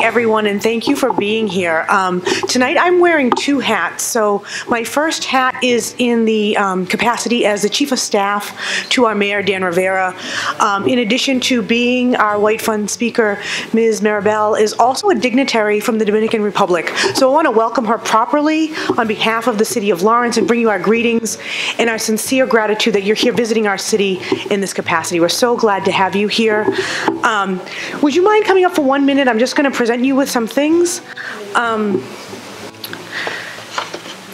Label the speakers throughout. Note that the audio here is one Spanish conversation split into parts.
Speaker 1: everyone, and thank you for being here. Tonight I'm wearing two hats. So my first hat is in the capacity as the Chief of Staff to our Mayor, Dan Rivera. In addition to being our White Fund Speaker, Ms. Maribel is also a dignitary from the Dominican Republic. So I want to welcome her properly on behalf of the City of Lawrence and bring you our greetings and our sincere gratitude that you're here visiting our city in this capacity. We're so glad to have you here. Would you mind coming up for 1 minute? I'm just going to present you with some things.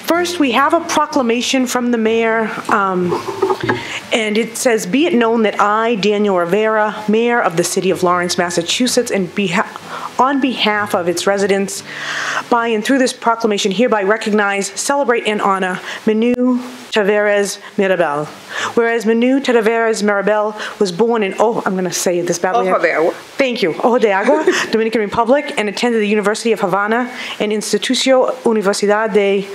Speaker 1: First, we have a proclamation from the mayor, and it says, "Be it known that I, Daniel Rivera, Mayor of the City of Lawrence, Massachusetts, and on behalf of its residents, by and through this proclamation hereby recognize, celebrate, and honor Manu Taveras Mirabal. Whereas Manu Taveras Mirabal was born in, I'm going to say this badly.
Speaker 2: Ojo de Agua.
Speaker 1: Thank you. Ojo de Agua, Dominican Republic, and attended the University of Havana and Instituto Universidad de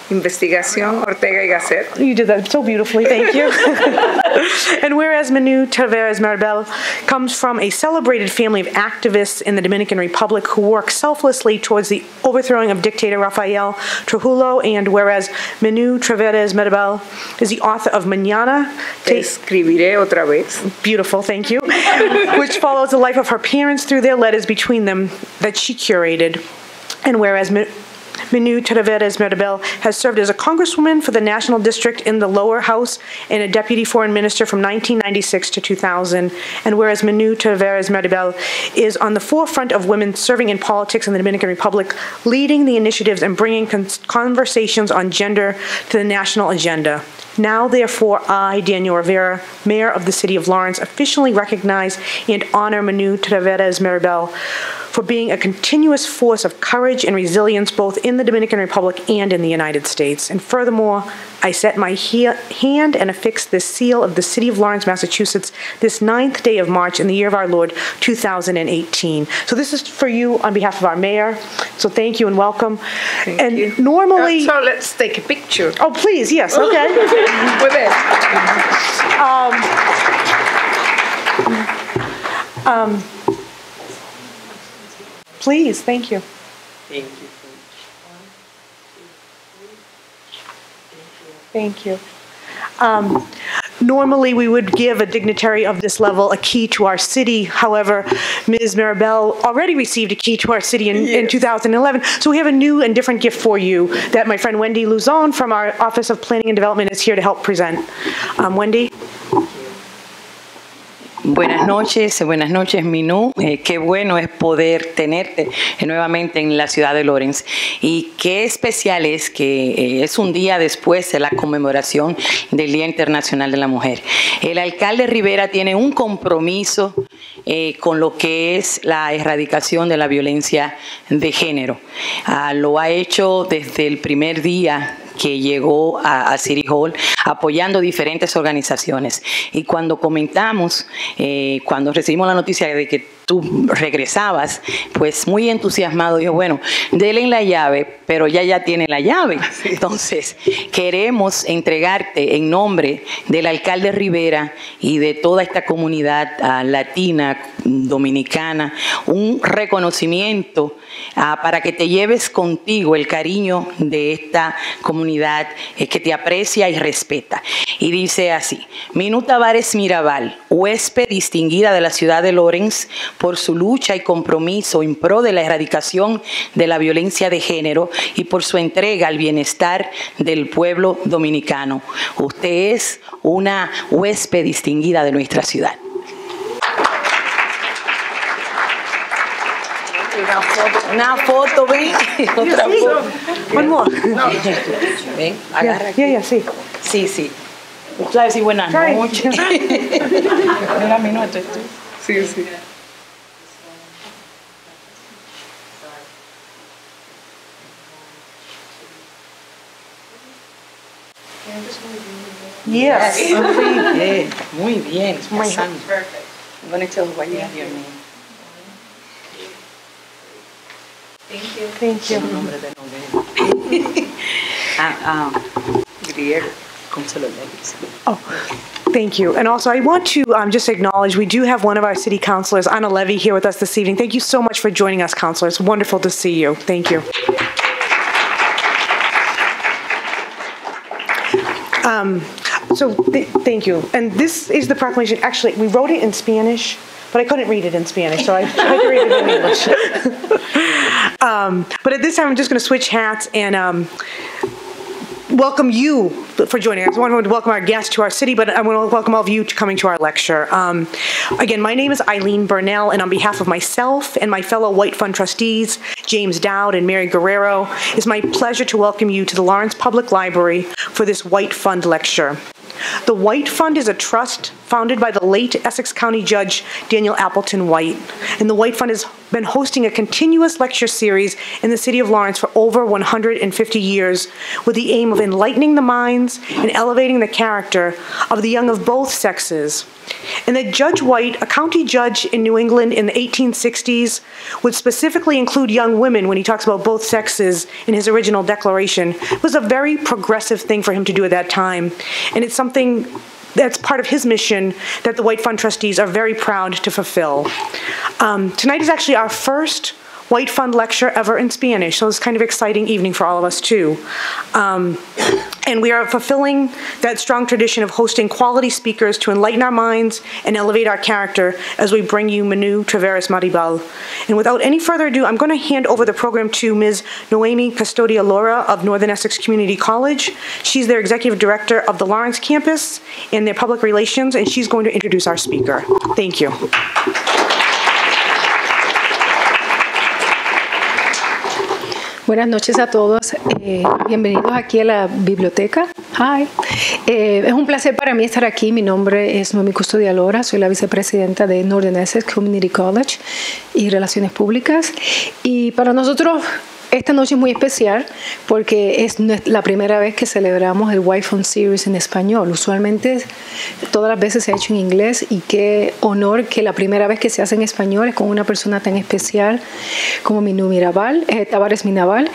Speaker 2: Investigación Ortega y Gasset.
Speaker 1: You did that so beautifully, thank you. And whereas Manu Taveras Maribel comes from a celebrated family of activists in the Dominican Republic who work selflessly towards the overthrowing of dictator Rafael Trujillo, and whereas Manu Taveras Maribel is the author of Mañana.
Speaker 2: Te escribiré otra vez.
Speaker 1: Beautiful, thank you. Which follows the life of her parents through their letters between them that she curated. And whereas Manu Taveras Maribel has served as a congresswoman for the National District in the Lower House and a deputy foreign minister from 1996 to 2000. And whereas Manu Taveras Maribel is on the forefront of women serving in politics in the Dominican Republic, leading the initiatives and bringing conversations on gender to the national agenda. Now, therefore, I, Daniel Rivera, Mayor of the City of Lawrence, officially recognize and honor Manu Taveras Maribel for being a continuous force of courage and resilience both in the Dominican Republic and in the United States. And furthermore, I set my hand and affix this seal of the City of Lawrence, Massachusetts, this 9th day of March in the year of our Lord, 2018. So this is for you on behalf of our mayor. So thank you and welcome.
Speaker 2: Thank you.
Speaker 1: Normally...
Speaker 2: So let's take a picture.
Speaker 1: Oh, please, yes, okay.
Speaker 2: With it.
Speaker 1: Please, thank you.
Speaker 2: Thank you.
Speaker 1: Thank you. Normally, we would give a dignitary of this level a key to our city. However, Ms. Maribel already received a key to our city in 2011. So we have a new and different gift for you that my friend Wendy Luzon from our Office of Planning and Development is here to help present. Wendy?
Speaker 3: Buenas noches, Minu. Qué bueno es poder tenerte nuevamente en la ciudad de Lawrence. Y qué especial es que es un día después de la conmemoración del Día Internacional de la Mujer. El alcalde Rivera tiene un compromiso con lo que es la erradicación de la violencia de género. Lo ha hecho desde el primer día que llegó a City Hall, apoyando diferentes organizaciones. Y cuando comentamos, cuando recibimos la noticia de que tú regresabas, pues muy entusiasmado, dijo, bueno, denle la llave, pero ya tiene la llave. Entonces, queremos entregarte en nombre del alcalde Rivera y de toda esta comunidad latina, dominicana, un reconocimiento para que te lleves contigo el cariño de esta comunidad que te aprecia y respeta. Y dice así: Manu Taveras Mirabal, huésped distinguida de la ciudad de Lawrence, por su lucha y compromiso en pro de la erradicación de la violencia de género y por su entrega al bienestar del pueblo dominicano. Usted es una huésped distinguida de nuestra ciudad. Una foto, ven. Otra foto.
Speaker 1: One more.
Speaker 3: Ven, agarra aquí.
Speaker 1: Sí.
Speaker 3: Sí. Usted va a decir buenas noches. Mira, minuto.
Speaker 2: Sí.
Speaker 1: Yes.
Speaker 3: Muy bien.
Speaker 1: Perfect.
Speaker 3: I'm going to tell you what you have your name.
Speaker 1: Thank you.
Speaker 3: Nombre de novela. Griego. ¿Cómo se lo lees?
Speaker 1: Oh. Thank you. And also, I want to just acknowledge, we do have one of our city councilors, Anna Levy, here with us this evening. Thank you so much for joining us, councilor. It's wonderful to see you. Thank you. Thank you. And this is the proclamation. Actually, we wrote it in Spanish, but I couldn't read it in Spanish, so I had to read it in English. But at this time, I'm just going to switch hats and welcome you for joining us. I want to welcome our guests to our city, but I want to welcome all of you to coming to our lecture. Again, my name is Eileen Burnell, and on behalf of myself and my fellow White Fund trustees, James Dowd and Mary Guerrero, it's my pleasure to welcome you to the Lawrence Public Library for this White Fund lecture. The White Fund is a trust founded by the late Essex County Judge Daniel Appleton White, and the White Fund has been hosting a continuous lecture series in the city of Lawrence for over 150 years with the aim of enlightening the minds and elevating the character of the young of both sexes. And that Judge White, a county judge in New England in the 1860s, would specifically include young women when he talks about both sexes in his original declaration. It was a very progressive thing for him to do at that time. And it's something that's part of his mission that the White Fund trustees are very proud to fulfill. Tonight is actually our first White Fund lecture ever in Spanish, so it's kind of exciting evening for all of us too. And we are fulfilling that strong tradition of hosting quality speakers to enlighten our minds and elevate our character as we bring you Manu Taveras Maribal. And without any further ado, I'm going to hand over the program to Ms. Noemi Custodia Laura of Northern Essex Community College. She's their executive director of the Lawrence campus and their public relations, and she's going to introduce our speaker. Thank you.
Speaker 4: Buenas noches a todos. Bienvenidos aquí a la biblioteca. Hi. Es un placer para mí estar aquí. Mi nombre es Noemi Custodia Lora. Soy la vicepresidenta de Northern Essex Community College y Relaciones Públicas. Y para nosotros esta noche es muy especial porque es la primera vez que celebramos el White Fund Series en español. Usualmente todas las veces se ha hecho en inglés y qué honor que la primera vez que se hace en español es con una persona tan especial como Minu Taveras Maribal.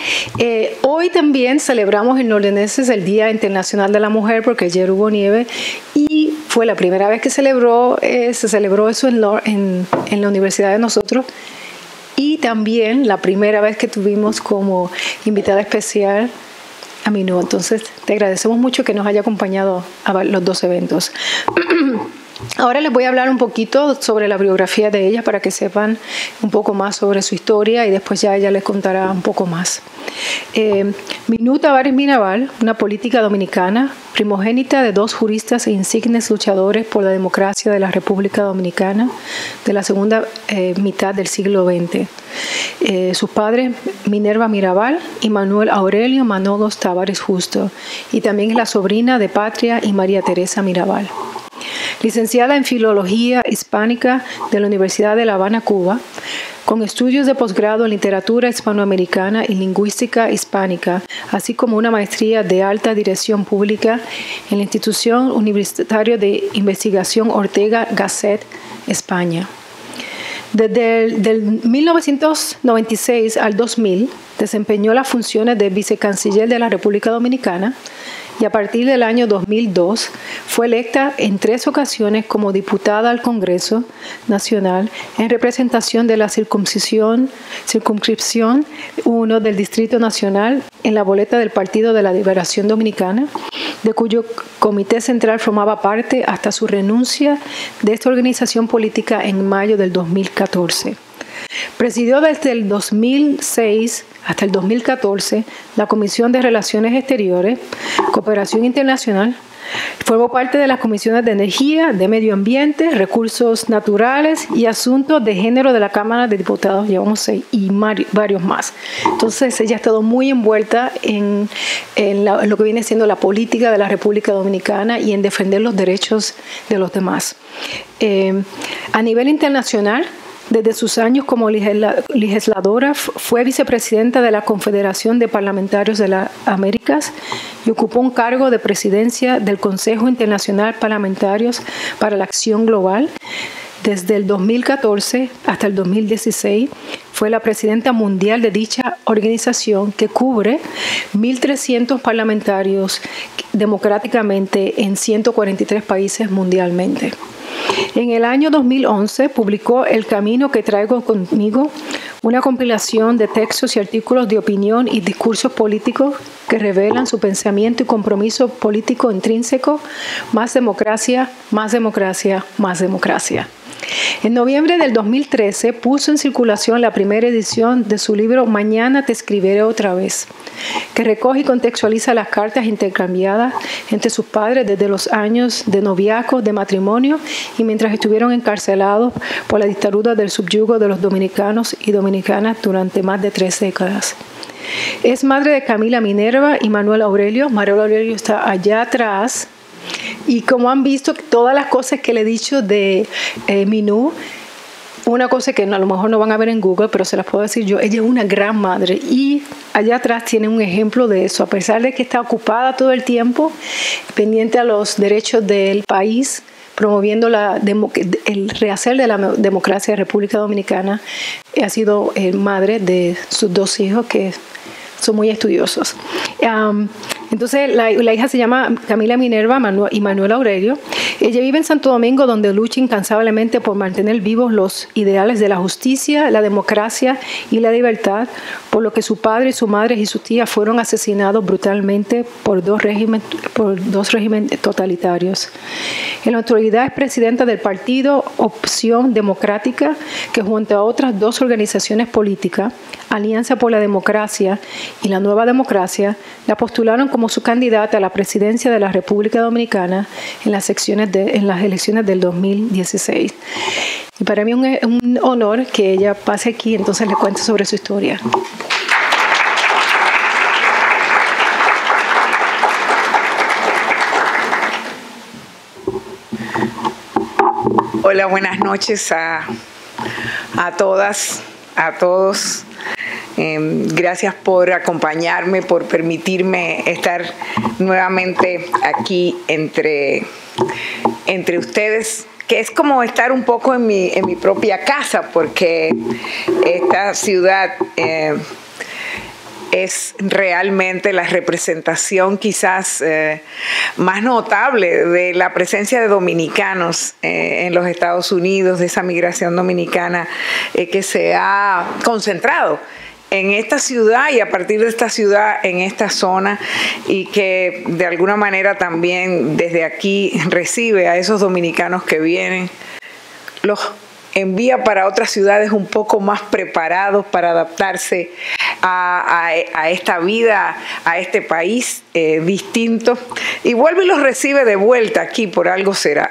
Speaker 4: Hoy también celebramos en Northern Essex el Día Internacional de la Mujer porque ayer hubo nieve y fue la primera vez que se celebró eso en la universidad de nosotros. Y también la primera vez que tuvimos como invitada especial a Minu. Entonces, te agradecemos mucho que nos haya acompañado a los dos eventos. Ahora les voy a hablar un poquito sobre la biografía de ella para que sepan un poco más sobre su historia y después ya ella les contará un poco más. Minu Taveras Maribal, una política dominicana, primogénita de dos juristas e insignes luchadores por la democracia de la República Dominicana de la segunda mitad del siglo XX. Sus padres, Minerva Maribal y Manuel Aurelio Manolos Tavares Justo, y también es la sobrina de Patria y María Teresa Maribal. Licenciada en Filología Hispánica de la Universidad de La Habana, Cuba, con estudios de posgrado en Literatura Hispanoamericana y Lingüística Hispánica, así como una maestría de Alta Dirección Pública en la Institución Universitaria de Investigación Ortega Gasset, España. Desde el 1996 al 2000 desempeñó las funciones de vicecanciller de la República Dominicana y a partir del año 2002 fue electa en 3 ocasiones como diputada al Congreso Nacional en representación de la circunscripción 1 del Distrito Nacional en la boleta del Partido de la Liberación Dominicana, de cuyo comité central formaba parte hasta su renuncia de esta organización política en mayo del 2014. Presidió desde el 2006 hasta el 2014 la Comisión de Relaciones Exteriores, Cooperación Internacional. Formó parte de las comisiones de Energía, de Medio Ambiente, Recursos Naturales y Asuntos de Género de la Cámara de Diputados, llevamos 6, y varios más. Entonces ella ha estado muy envuelta en lo que viene siendo la política de la República Dominicana y en defender los derechos de los demás. A nivel internacional, desde sus años como legisladora, fue vicepresidenta de la Confederación de Parlamentarios de las Américas y ocupó un cargo de presidencia del Consejo Internacional Parlamentarios para la Acción Global. Desde el 2014 hasta el 2016 fue la presidenta mundial de dicha organización que cubre 1.300 parlamentarios democráticamente en 143 países mundialmente. En el año 2011 publicó El Camino que Traigo Conmigo, una compilación de textos y artículos de opinión y discursos políticos que revelan su pensamiento y compromiso político intrínseco: más democracia, más democracia, más democracia. En noviembre del 2013 puso en circulación la primera edición de su libro Mañana te escribiré otra vez, que recoge y contextualiza las cartas intercambiadas entre sus padres desde los años de noviazgo, de matrimonio y mientras estuvieron encarcelados por la dictadura del subyugo de los dominicanos y dominicanas durante más de 3 décadas. Es madre de Camila Minerva y Manuel Aurelio. Manuel Aurelio está allá atrás. Y como han visto, todas las cosas que le he dicho de Minú, una cosa que a lo mejor no van a ver en Google, pero se las puedo decir yo, ella es una gran madre. Y allá atrás tiene un ejemplo de eso. A pesar de que está ocupada todo el tiempo, pendiente a los derechos del país, promoviendo el rehacer de la democracia de República Dominicana, ha sido madre de sus 2 hijos que son muy estudiosos. Entonces, la hija se llama Camila Minerva y Manuel Aurelio. Ella vive en Santo Domingo, donde lucha incansablemente por mantener vivos los ideales de la justicia, la democracia y la libertad, por lo que su padre, su madre y su tía fueron asesinados brutalmente por dos regímenes totalitarios. En la actualidad es presidenta del partido Opción Democrática, que junto a otras 2 organizaciones políticas, Alianza por la Democracia y la Nueva Democracia, la postularon como su candidata a la presidencia de la República Dominicana en las elecciones del 2016. Y para mí es un honor que ella pase aquí, entonces le cuento sobre su historia.
Speaker 5: Hola, buenas noches a todas, a todos. Gracias por acompañarme, por permitirme estar nuevamente aquí entre ustedes, que es como estar un poco en mi propia casa, porque esta ciudad es realmente la representación quizás más notable de la presencia de dominicanos en los Estados Unidos, de esa migración dominicana que se ha concentrado en esta ciudad y a partir de esta ciudad en esta zona, y que de alguna manera también desde aquí recibe a esos dominicanos que vienen, los envía para otras ciudades un poco más preparados para adaptarse a esta vida, a este país distinto, y vuelve y los recibe de vuelta aquí, por algo será,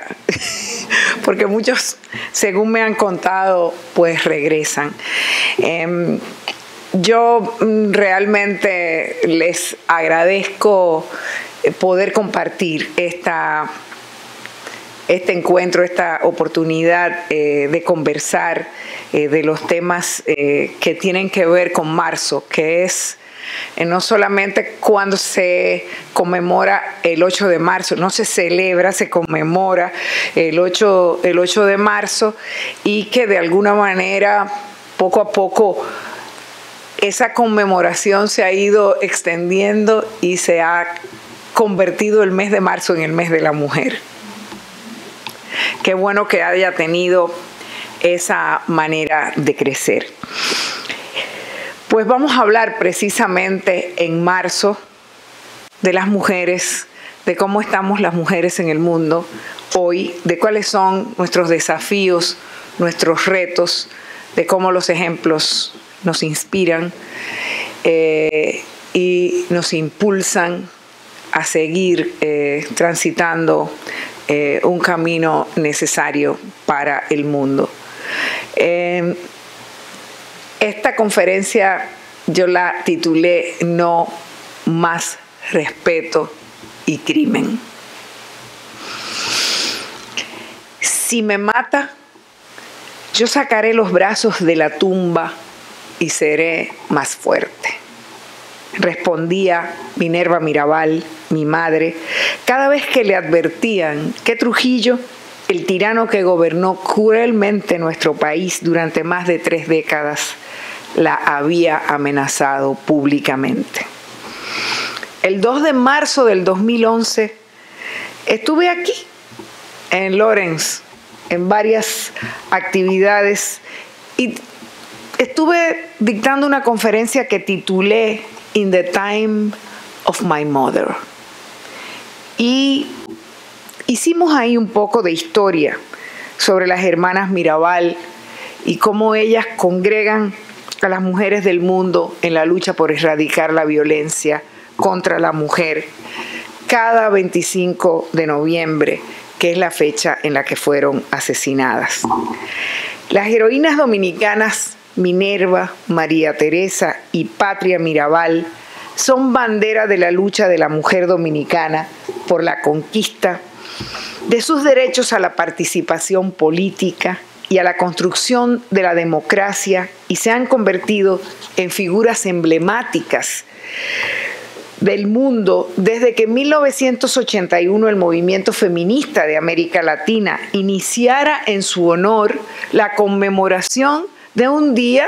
Speaker 5: porque muchos, según me han contado, pues regresan. Yo realmente les agradezco poder compartir este encuentro, esta oportunidad de conversar de los temas que tienen que ver con marzo, que es no solamente cuando se conmemora el 8 de marzo, no se celebra, se conmemora el 8 de marzo, y que de alguna manera, poco a poco, esa conmemoración se ha ido extendiendo y se ha convertido el mes de marzo en el mes de la mujer. Qué bueno que haya tenido esa manera de crecer. Pues vamos a hablar precisamente en marzo de las mujeres, de cómo estamos las mujeres en el mundo hoy, de cuáles son nuestros desafíos, nuestros retos, de cómo los ejemplos nos inspiran y nos impulsan a seguir transitando un camino necesario para el mundo. Esta conferencia yo la titulé No más respeto y crimen. Si me mata, yo sacaré los brazos de la tumba y seré más fuerte. Respondía Minerva Mirabal, mi madre, cada vez que le advertían que Trujillo el tirano que gobernó cruelmente nuestro país durante más de 3 décadas la había amenazado públicamente. El 2 de marzo del 2011 estuve aquí, en Lawrence, en varias actividades y estuve dictando una conferencia que titulé In the Time of My Mother. Y hicimos ahí un poco de historia sobre las hermanas Mirabal y cómo ellas congregan a las mujeres del mundo en la lucha por erradicar la violencia contra la mujer cada 25 de noviembre, que es la fecha en la que fueron asesinadas. Las heroínas dominicanas Minerva, María Teresa y Patria Mirabal son bandera de la lucha de la mujer dominicana por la conquista de sus derechos a la participación política y a la construcción de la democracia, y se han convertido en figuras emblemáticas del mundo desde que en 1981 el movimiento feminista de América Latina iniciara en su honor la conmemoración de un día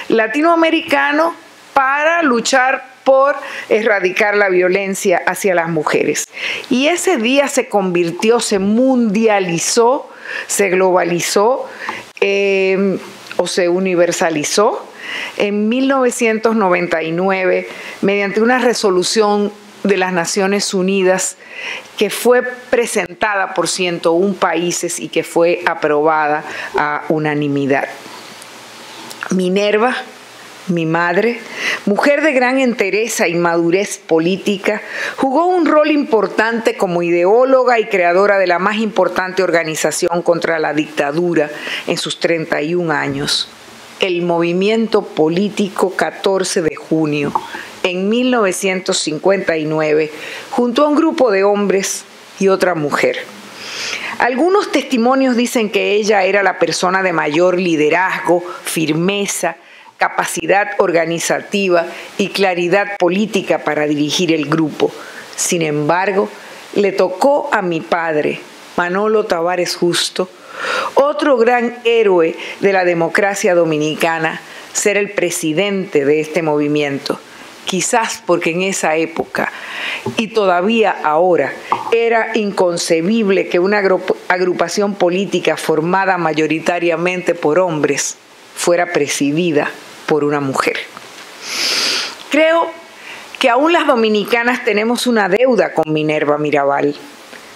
Speaker 5: latinoamericano para luchar por erradicar la violencia hacia las mujeres. Y ese día se convirtió, se mundializó, se globalizó o se universalizó en 1999 mediante una resolución de las Naciones Unidas que fue presentada por 101 países y que fue aprobada a unanimidad. Minerva, mi madre, mujer de gran entereza y madurez política, jugó un rol importante como ideóloga y creadora de la más importante organización contra la dictadura en sus 31 años, el movimiento político 14 de junio, en 1959, junto a un grupo de hombres y otra mujer. Algunos testimonios dicen que ella era la persona de mayor liderazgo, firmeza, capacidad organizativa y claridad política para dirigir el grupo. Sin embargo, le tocó a mi padre, Manolo Tavares Justo, otro gran héroe de la democracia dominicana, ser el presidente de este movimiento. Quizás porque en esa época, y todavía ahora, era inconcebible que una agrupación política formada mayoritariamente por hombres fuera presidida por una mujer. Creo que aún las dominicanas tenemos una deuda con Minerva Mirabal.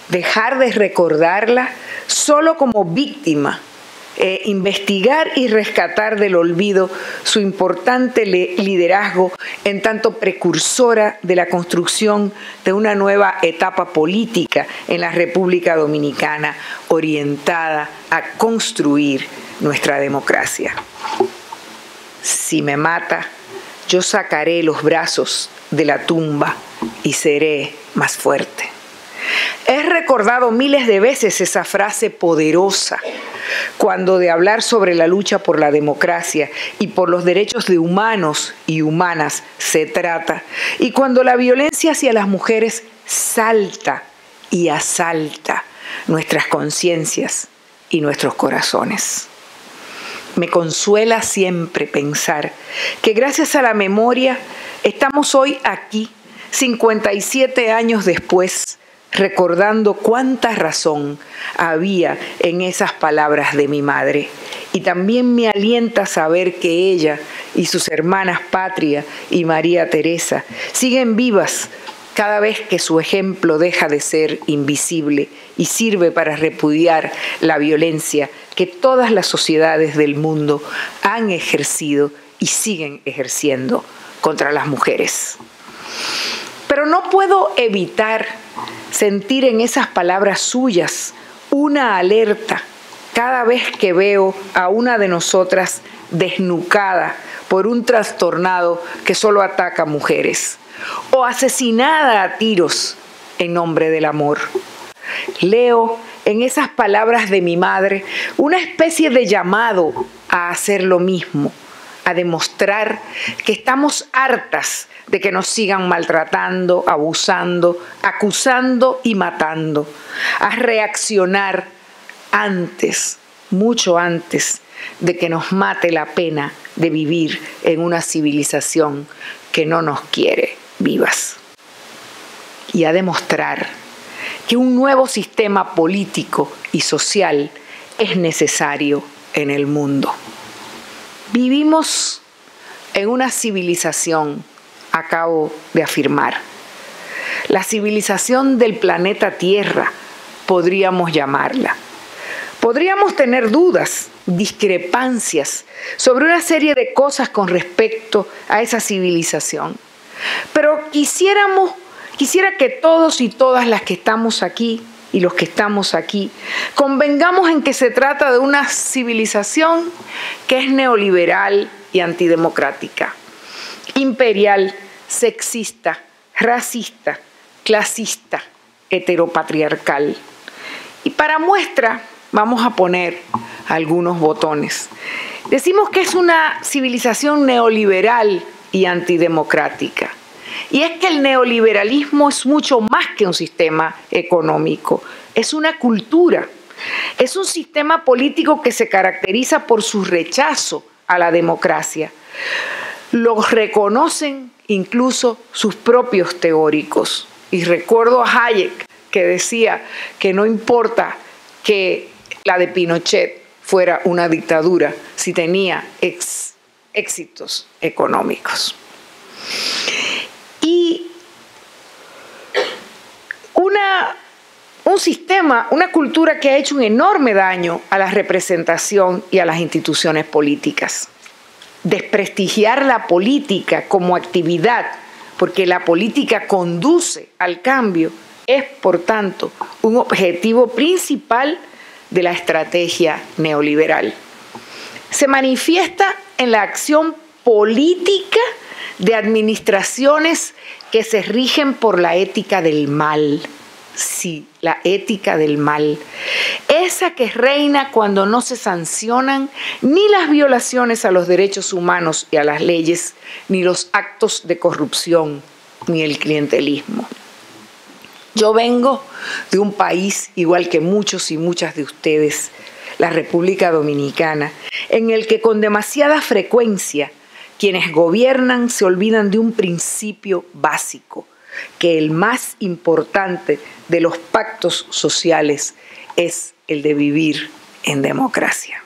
Speaker 5: Dejar de recordarla solo como víctima, investigar y rescatar del olvido su importante liderazgo en tanto precursora de la construcción de una nueva etapa política en la República Dominicana, orientada a construir nuestra democracia. Si me mata, yo sacaré los brazos de la tumba y seré más fuerte. He recordado miles de veces esa frase poderosa cuando de hablar sobre la lucha por la democracia y por los derechos de humanos y humanas se trata, y cuando la violencia hacia las mujeres salta y asalta nuestras conciencias y nuestros corazones. Me consuela siempre pensar que gracias a la memoria estamos hoy aquí, 57 años después, recordando cuánta razón había en esas palabras de mi madre. Y también me alienta saber que ella y sus hermanas Patria y María Teresa siguen vivas cada vez que su ejemplo deja de ser invisible y sirve para repudiar la violencia que todas las sociedades del mundo han ejercido y siguen ejerciendo contra las mujeres. Pero no puedo evitar sentir en esas palabras suyas una alerta cada vez que veo a una de nosotras desnucada por un trastornado que solo ataca mujeres, o asesinada a tiros en nombre del amor. Leo en esas palabras de mi madre una especie de llamado a hacer lo mismo, a demostrar que estamos hartas de que nos sigan maltratando, abusando, acusando y matando, a reaccionar antes, mucho antes de que nos mate la pena de vivir en una civilización que no nos quiere vivas. Y a demostrar que un nuevo sistema político y social es necesario en el mundo. Vivimos en una civilización, acabo de afirmar, la civilización del planeta Tierra, podríamos llamarla. Podríamos tener dudas, discrepancias sobre una serie de cosas con respecto a esa civilización. Pero quisiera que todos y todas las que estamos aquí y los que estamos aquí convengamos en que se trata de una civilización que es neoliberal y antidemocrática, imperial, sexista, racista, clasista, heteropatriarcal. Y para muestra vamos a poner algunos botones. Decimos que es una civilización neoliberal y antidemocrática. Y es que el neoliberalismo es mucho más que un sistema económico, es una cultura, es un sistema político que se caracteriza por su rechazo a la democracia. Lo reconocen incluso sus propios teóricos. Y recuerdo a Hayek que decía que no importa que la de Pinochet fuera una dictadura si tenía éxitos económicos. Y un sistema, una cultura que ha hecho un enorme daño a la representación y a las instituciones políticas. Desprestigiar la política como actividad, porque la política conduce al cambio, es, por tanto, un objetivo principal de la estrategia neoliberal. Se manifiesta en la acción política de administraciones que se rigen por la ética del mal. Sí, la ética del mal. Esa que reina cuando no se sancionan ni las violaciones a los derechos humanos y a las leyes, ni los actos de corrupción, ni el clientelismo. Yo vengo de un país, igual que muchos y muchas de ustedes, la República Dominicana, en el que con demasiada frecuencia quienes gobiernan se olvidan de un principio básico, que el más importante de los pactos sociales es el de vivir en democracia.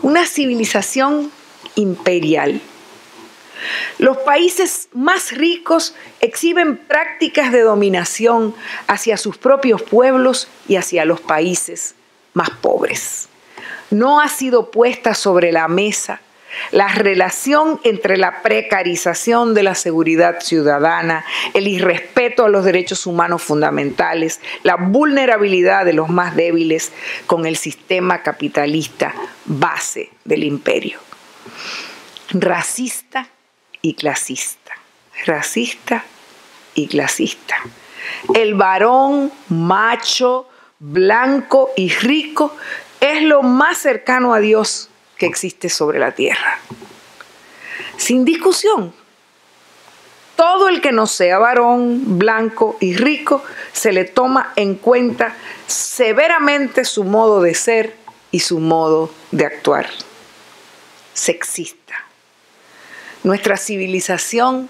Speaker 5: Una civilización imperial. Los países más ricos exhiben prácticas de dominación hacia sus propios pueblos y hacia los países más pobres. No ha sido puesta sobre la mesa la relación entre la precarización de la seguridad ciudadana, el irrespeto a los derechos humanos fundamentales, la vulnerabilidad de los más débiles con el sistema capitalista base del imperio. Racista y clasista. Racista y clasista. El varón macho, blanco y rico es lo más cercano a Dios que existe sobre la tierra. Sin discusión, todo el que no sea varón, blanco y rico, se le toma en cuenta severamente su modo de ser y su modo de actuar. Sexista. Nuestra civilización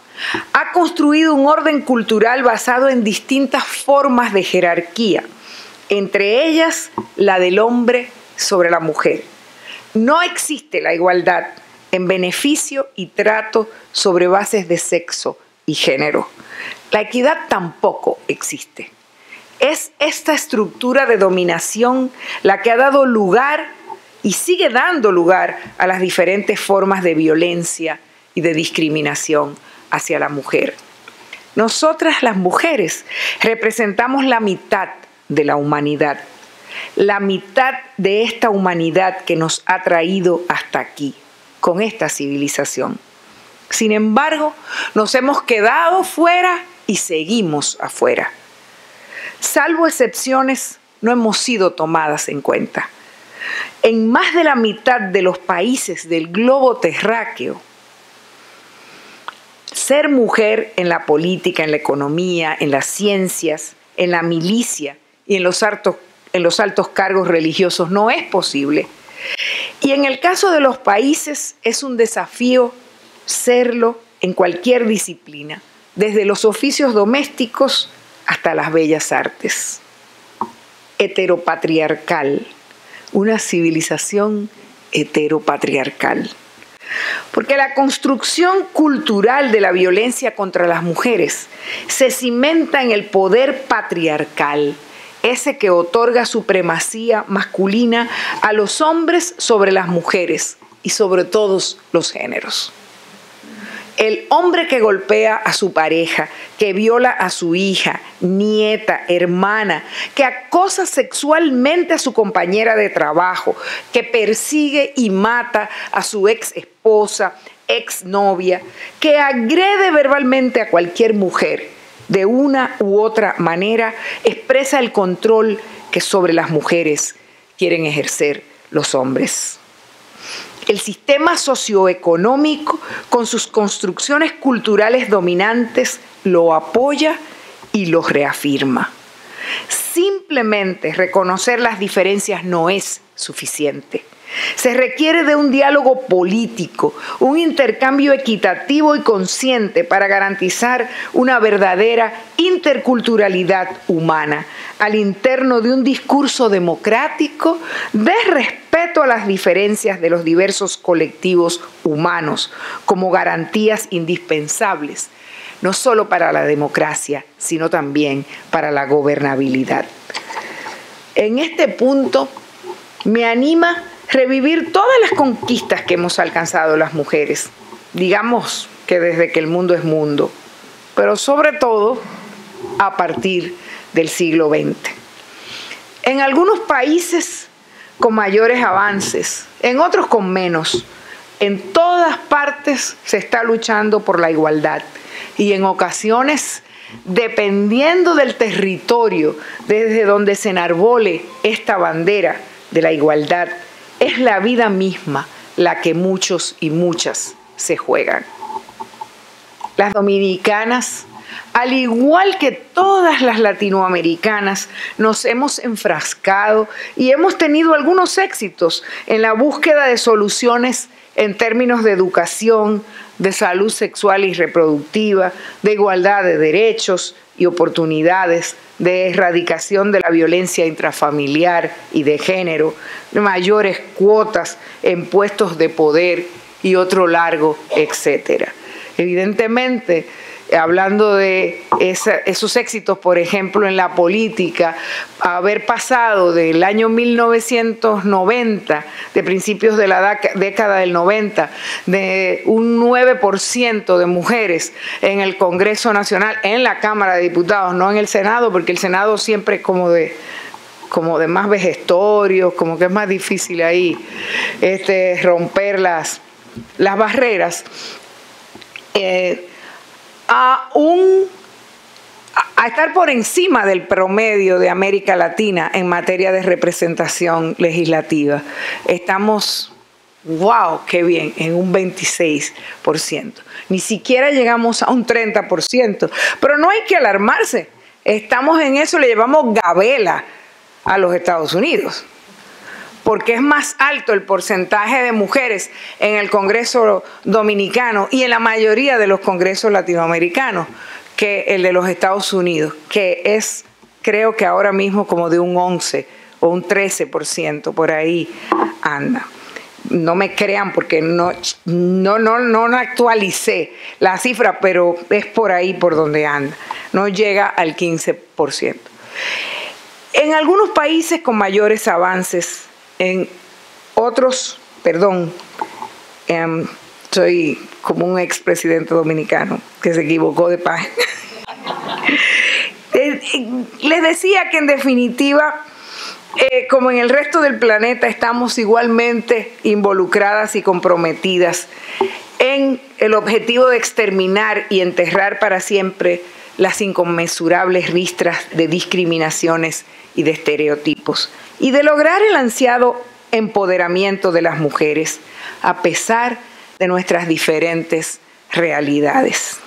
Speaker 5: ha construido un orden cultural basado en distintas formas de jerarquía, entre ellas la del hombre sobre la mujer. No existe la igualdad en beneficio y trato sobre bases de sexo y género. La equidad tampoco existe. Es esta estructura de dominación la que ha dado lugar y sigue dando lugar a las diferentes formas de violencia y de discriminación hacia la mujer. Nosotras, las mujeres, representamos la mitad de la humanidad. La mitad de esta humanidad que nos ha traído hasta aquí, con esta civilización. Sin embargo, nos hemos quedado fuera y seguimos afuera. Salvo excepciones, no hemos sido tomadas en cuenta. En más de la mitad de los países del globo terráqueo, ser mujer en la política, en la economía, en las ciencias, en la milicia y en los en los altos cargos religiosos no es posible. Y en el caso de los países es un desafío serlo en cualquier disciplina, desde los oficios domésticos hasta las bellas artes. Heteropatriarcal, una civilización heteropatriarcal. Porque la construcción cultural de la violencia contra las mujeres se cimenta en el poder patriarcal, ese que otorga supremacía masculina a los hombres sobre las mujeres y sobre todos los géneros. El hombre que golpea a su pareja, que viola a su hija, nieta, hermana, que acosa sexualmente a su compañera de trabajo, que persigue y mata a su ex esposa, ex novia, que agrede verbalmente a cualquier mujer, de una u otra manera, expresa el control que sobre las mujeres quieren ejercer los hombres. El sistema socioeconómico, con sus construcciones culturales dominantes, lo apoya y lo reafirma. Simplemente reconocer las diferencias no es suficiente. Se requiere de un diálogo político, un intercambio equitativo y consciente para garantizar una verdadera interculturalidad humana al interno de un discurso democrático de respeto a las diferencias de los diversos colectivos humanos como garantías indispensables, no solo para la democracia, sino también para la gobernabilidad. En este punto me anima revivir todas las conquistas que hemos alcanzado las mujeres, digamos que desde que el mundo es mundo, pero sobre todo a partir del siglo XX. En algunos países con mayores avances, en otros con menos, en todas partes se está luchando por la igualdad y en ocasiones, dependiendo del territorio desde donde se enarbole esta bandera de la igualdad, es la vida misma la que muchos y muchas se juegan. Las dominicanas, al igual que todas las latinoamericanas, nos hemos enfrascado y hemos tenido algunos éxitos en la búsqueda de soluciones en términos de educación, de salud sexual y reproductiva, de igualdad de derechos y oportunidades, de erradicación de la violencia intrafamiliar y de género, de mayores cuotas en puestos de poder y otro largo, etcétera. Evidentemente, hablando de esos éxitos, por ejemplo, en la política, haber pasado del año 1990, de principios de la década del 90, de un 9% de mujeres en el Congreso Nacional, en la Cámara de Diputados, no en el Senado, porque el Senado siempre es como de más vejestorios, como que es más difícil ahí romper las barreras. A estar por encima del promedio de América Latina en materia de representación legislativa. Estamos, wow, qué bien, en un 26%. Ni siquiera llegamos a un 30%, pero no hay que alarmarse. Estamos en eso, le llevamos gabela a los Estados Unidos, porque es más alto el porcentaje de mujeres en el Congreso Dominicano y en la mayoría de los congresos latinoamericanos que el de los Estados Unidos, que es, creo que ahora mismo como de un 11 o un 13%, por ahí anda. No me crean porque no actualicé la cifra, pero es por ahí por donde anda. No llega al 15%. En algunos países con mayores avances, en otros, soy como un expresidente dominicano que se equivocó de página. Les decía que en definitiva, como en el resto del planeta, estamos igualmente involucradas y comprometidas en el objetivo de exterminar y enterrar para siempre las inconmensurables ristras de discriminaciones y de estereotipos, y de lograr el ansiado empoderamiento de las mujeres, a pesar de nuestras diferentes realidades.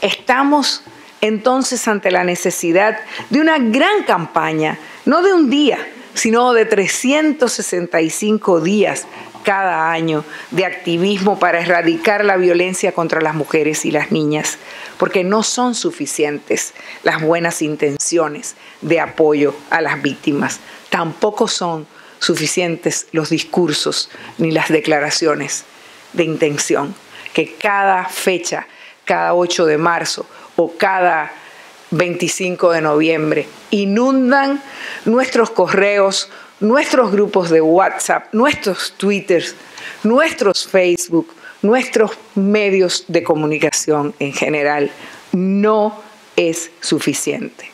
Speaker 5: Estamos entonces ante la necesidad de una gran campaña no de un día, sino de 365 días cada año de activismo para erradicar la violencia contra las mujeres y las niñas, porque no son suficientes las buenas intenciones de apoyo a las víctimas, tampoco son suficientes los discursos ni las declaraciones de intención, que cada fecha, cada 8 de marzo o cada 25 de noviembre inundan nuestros correos, nuestros grupos de WhatsApp, nuestros Twitters, nuestros Facebook, nuestros medios de comunicación en general. No es suficiente.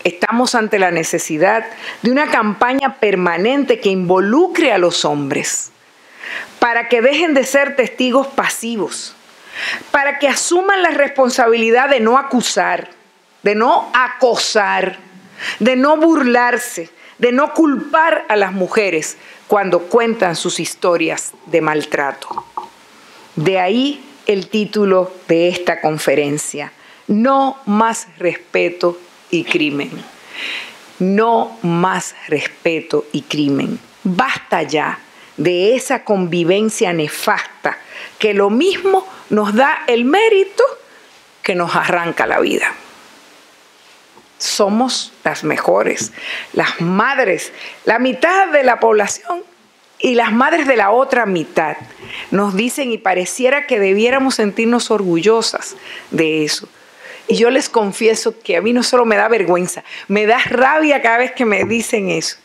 Speaker 5: Estamos ante la necesidad de una campaña permanente que involucre a los hombres para que dejen de ser testigos pasivos, para que asuman la responsabilidad de no acusar, de no acosar, de no burlarse, de no culpar a las mujeres cuando cuentan sus historias de maltrato. De ahí el título de esta conferencia: No más respeto y crimen. No más respeto y crimen. Basta ya de esa convivencia nefasta que lo mismo nos da el mérito que nos arranca la vida. Somos las mejores, las madres, la mitad de la población y las madres de la otra mitad nos dicen, y pareciera que debiéramos sentirnos orgullosas de eso. Y yo les confieso que a mí no solo me da vergüenza, me da rabia cada vez que me dicen eso.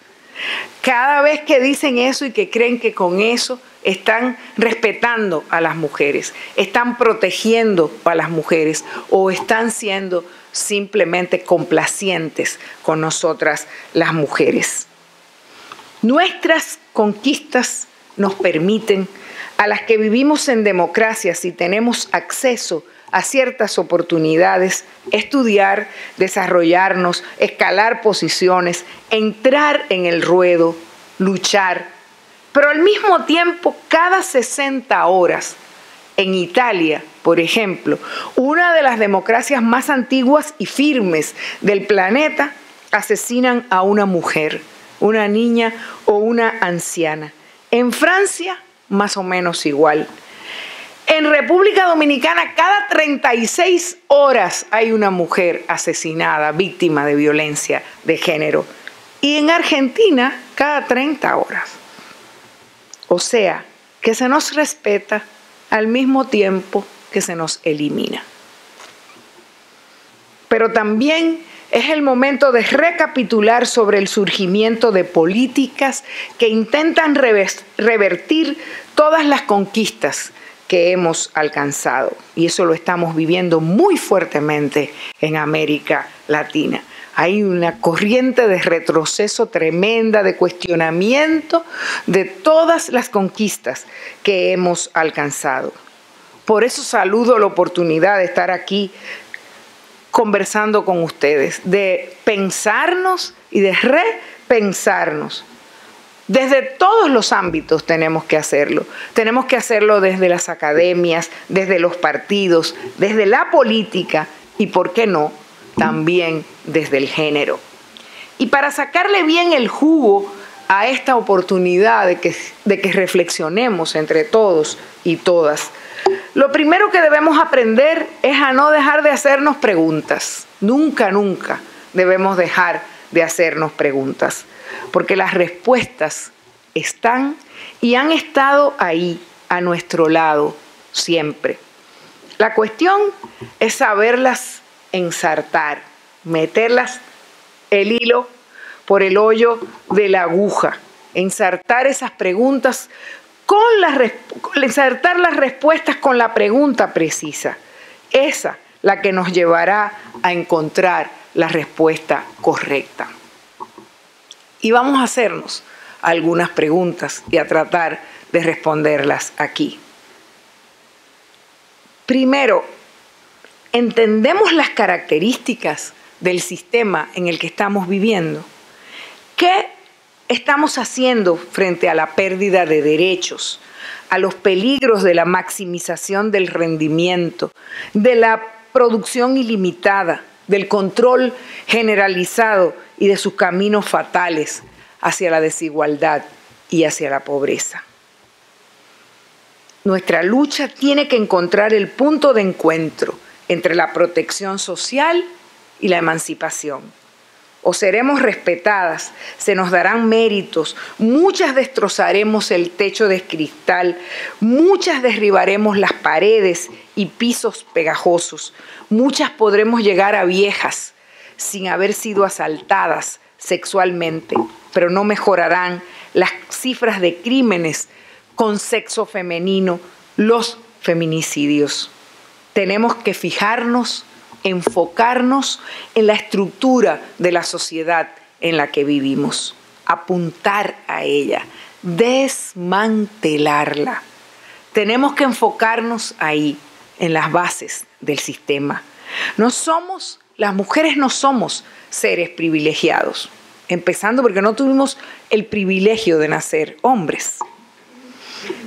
Speaker 5: Cada vez que dicen eso y que creen que con eso están respetando a las mujeres, están protegiendo a las mujeres o están siendo simplemente complacientes con nosotras las mujeres. Nuestras conquistas nos permiten, a las que vivimos en democracia, si tenemos acceso a ciertas oportunidades, estudiar, desarrollarnos, escalar posiciones, entrar en el ruedo, luchar, pero al mismo tiempo cada 60 horas, en Italia, por ejemplo, una de las democracias más antiguas y firmes del planeta, asesinan a una mujer, una niña o una anciana. En Francia, más o menos igual. En República Dominicana, cada 36 horas hay una mujer asesinada, víctima de violencia de género. Y en Argentina, cada 30 horas. O sea, que se nos respeta al mismo tiempo que se nos elimina. Pero también es el momento de recapitular sobre el surgimiento de políticas que intentan revertir todas las conquistas que hemos alcanzado. Y eso lo estamos viviendo muy fuertemente en América Latina. Hay una corriente de retroceso tremenda, de cuestionamiento de todas las conquistas que hemos alcanzado. Por eso saludo la oportunidad de estar aquí conversando con ustedes, de pensarnos y de repensarnos. Desde todos los ámbitos tenemos que hacerlo. Tenemos que hacerlo desde las academias, desde los partidos, desde la política y, ¿por qué no?, también desde el género. Y para sacarle bien el jugo a esta oportunidad de que reflexionemos entre todos y todas, lo primero que debemos aprender es a no dejar de hacernos preguntas. Nunca, nunca debemos dejar de hacernos preguntas, porque las respuestas están y han estado ahí a nuestro lado siempre. La cuestión es saberlas ensartar, meterlas el hilo por el hoyo de la aguja, ensartar esas preguntas ensartar las respuestas con la pregunta precisa. Esa la que nos llevará a encontrar la respuesta correcta. Y vamos a hacernos algunas preguntas y a tratar de responderlas aquí. Primero, ¿entendemos las características del sistema en el que estamos viviendo? ¿Qué estamos haciendo frente a la pérdida de derechos, a los peligros de la maximización del rendimiento, de la producción ilimitada, del control generalizado y de sus caminos fatales hacia la desigualdad y hacia la pobreza. Nuestra lucha tiene que encontrar el punto de encuentro entre la protección social y la emancipación. O seremos respetadas, se nos darán méritos, muchas destrozaremos el techo de cristal, muchas derribaremos las paredes y pisos pegajosos, muchas podremos llegar a viejas sin haber sido asaltadas sexualmente, pero no mejorarán las cifras de crímenes con sexo femenino, los feminicidios. Tenemos que fijarnos, enfocarnos en la estructura de la sociedad en la que vivimos, apuntar a ella, desmantelarla. Tenemos que enfocarnos ahí, en las bases del sistema. Las mujeres no somos seres privilegiados, empezando porque no tuvimos el privilegio de nacer hombres.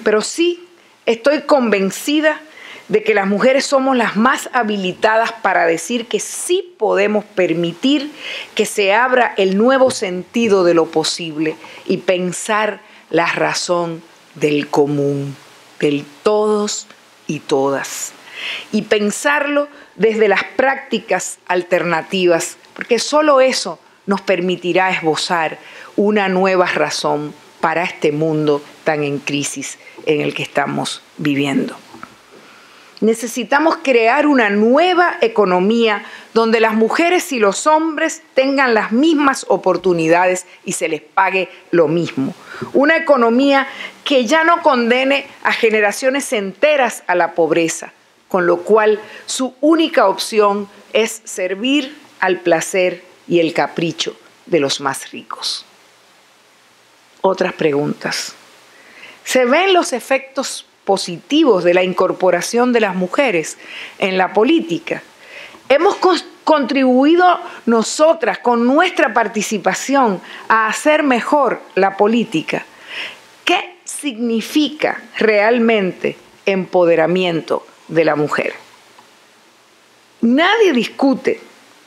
Speaker 5: Pero sí estoy convencida de que las mujeres somos las más habilitadas para decir que sí podemos permitir que se abra el nuevo sentido de lo posible y pensar la razón del común, del todos y todas. Y pensarlo desde las prácticas alternativas, porque solo eso nos permitirá esbozar una nueva razón para este mundo tan en crisis en el que estamos viviendo. Necesitamos crear una nueva economía donde las mujeres y los hombres tengan las mismas oportunidades y se les pague lo mismo. Una economía que ya no condene a generaciones enteras a la pobreza, con lo cual su única opción es servir al placer y el capricho de los más ricos. Otras preguntas. ¿Se ven los efectos positivos de la incorporación de las mujeres en la política? ¿Hemos contribuido nosotras con nuestra participación a hacer mejor la política? ¿Qué significa realmente empoderamiento de la mujer? Nadie discute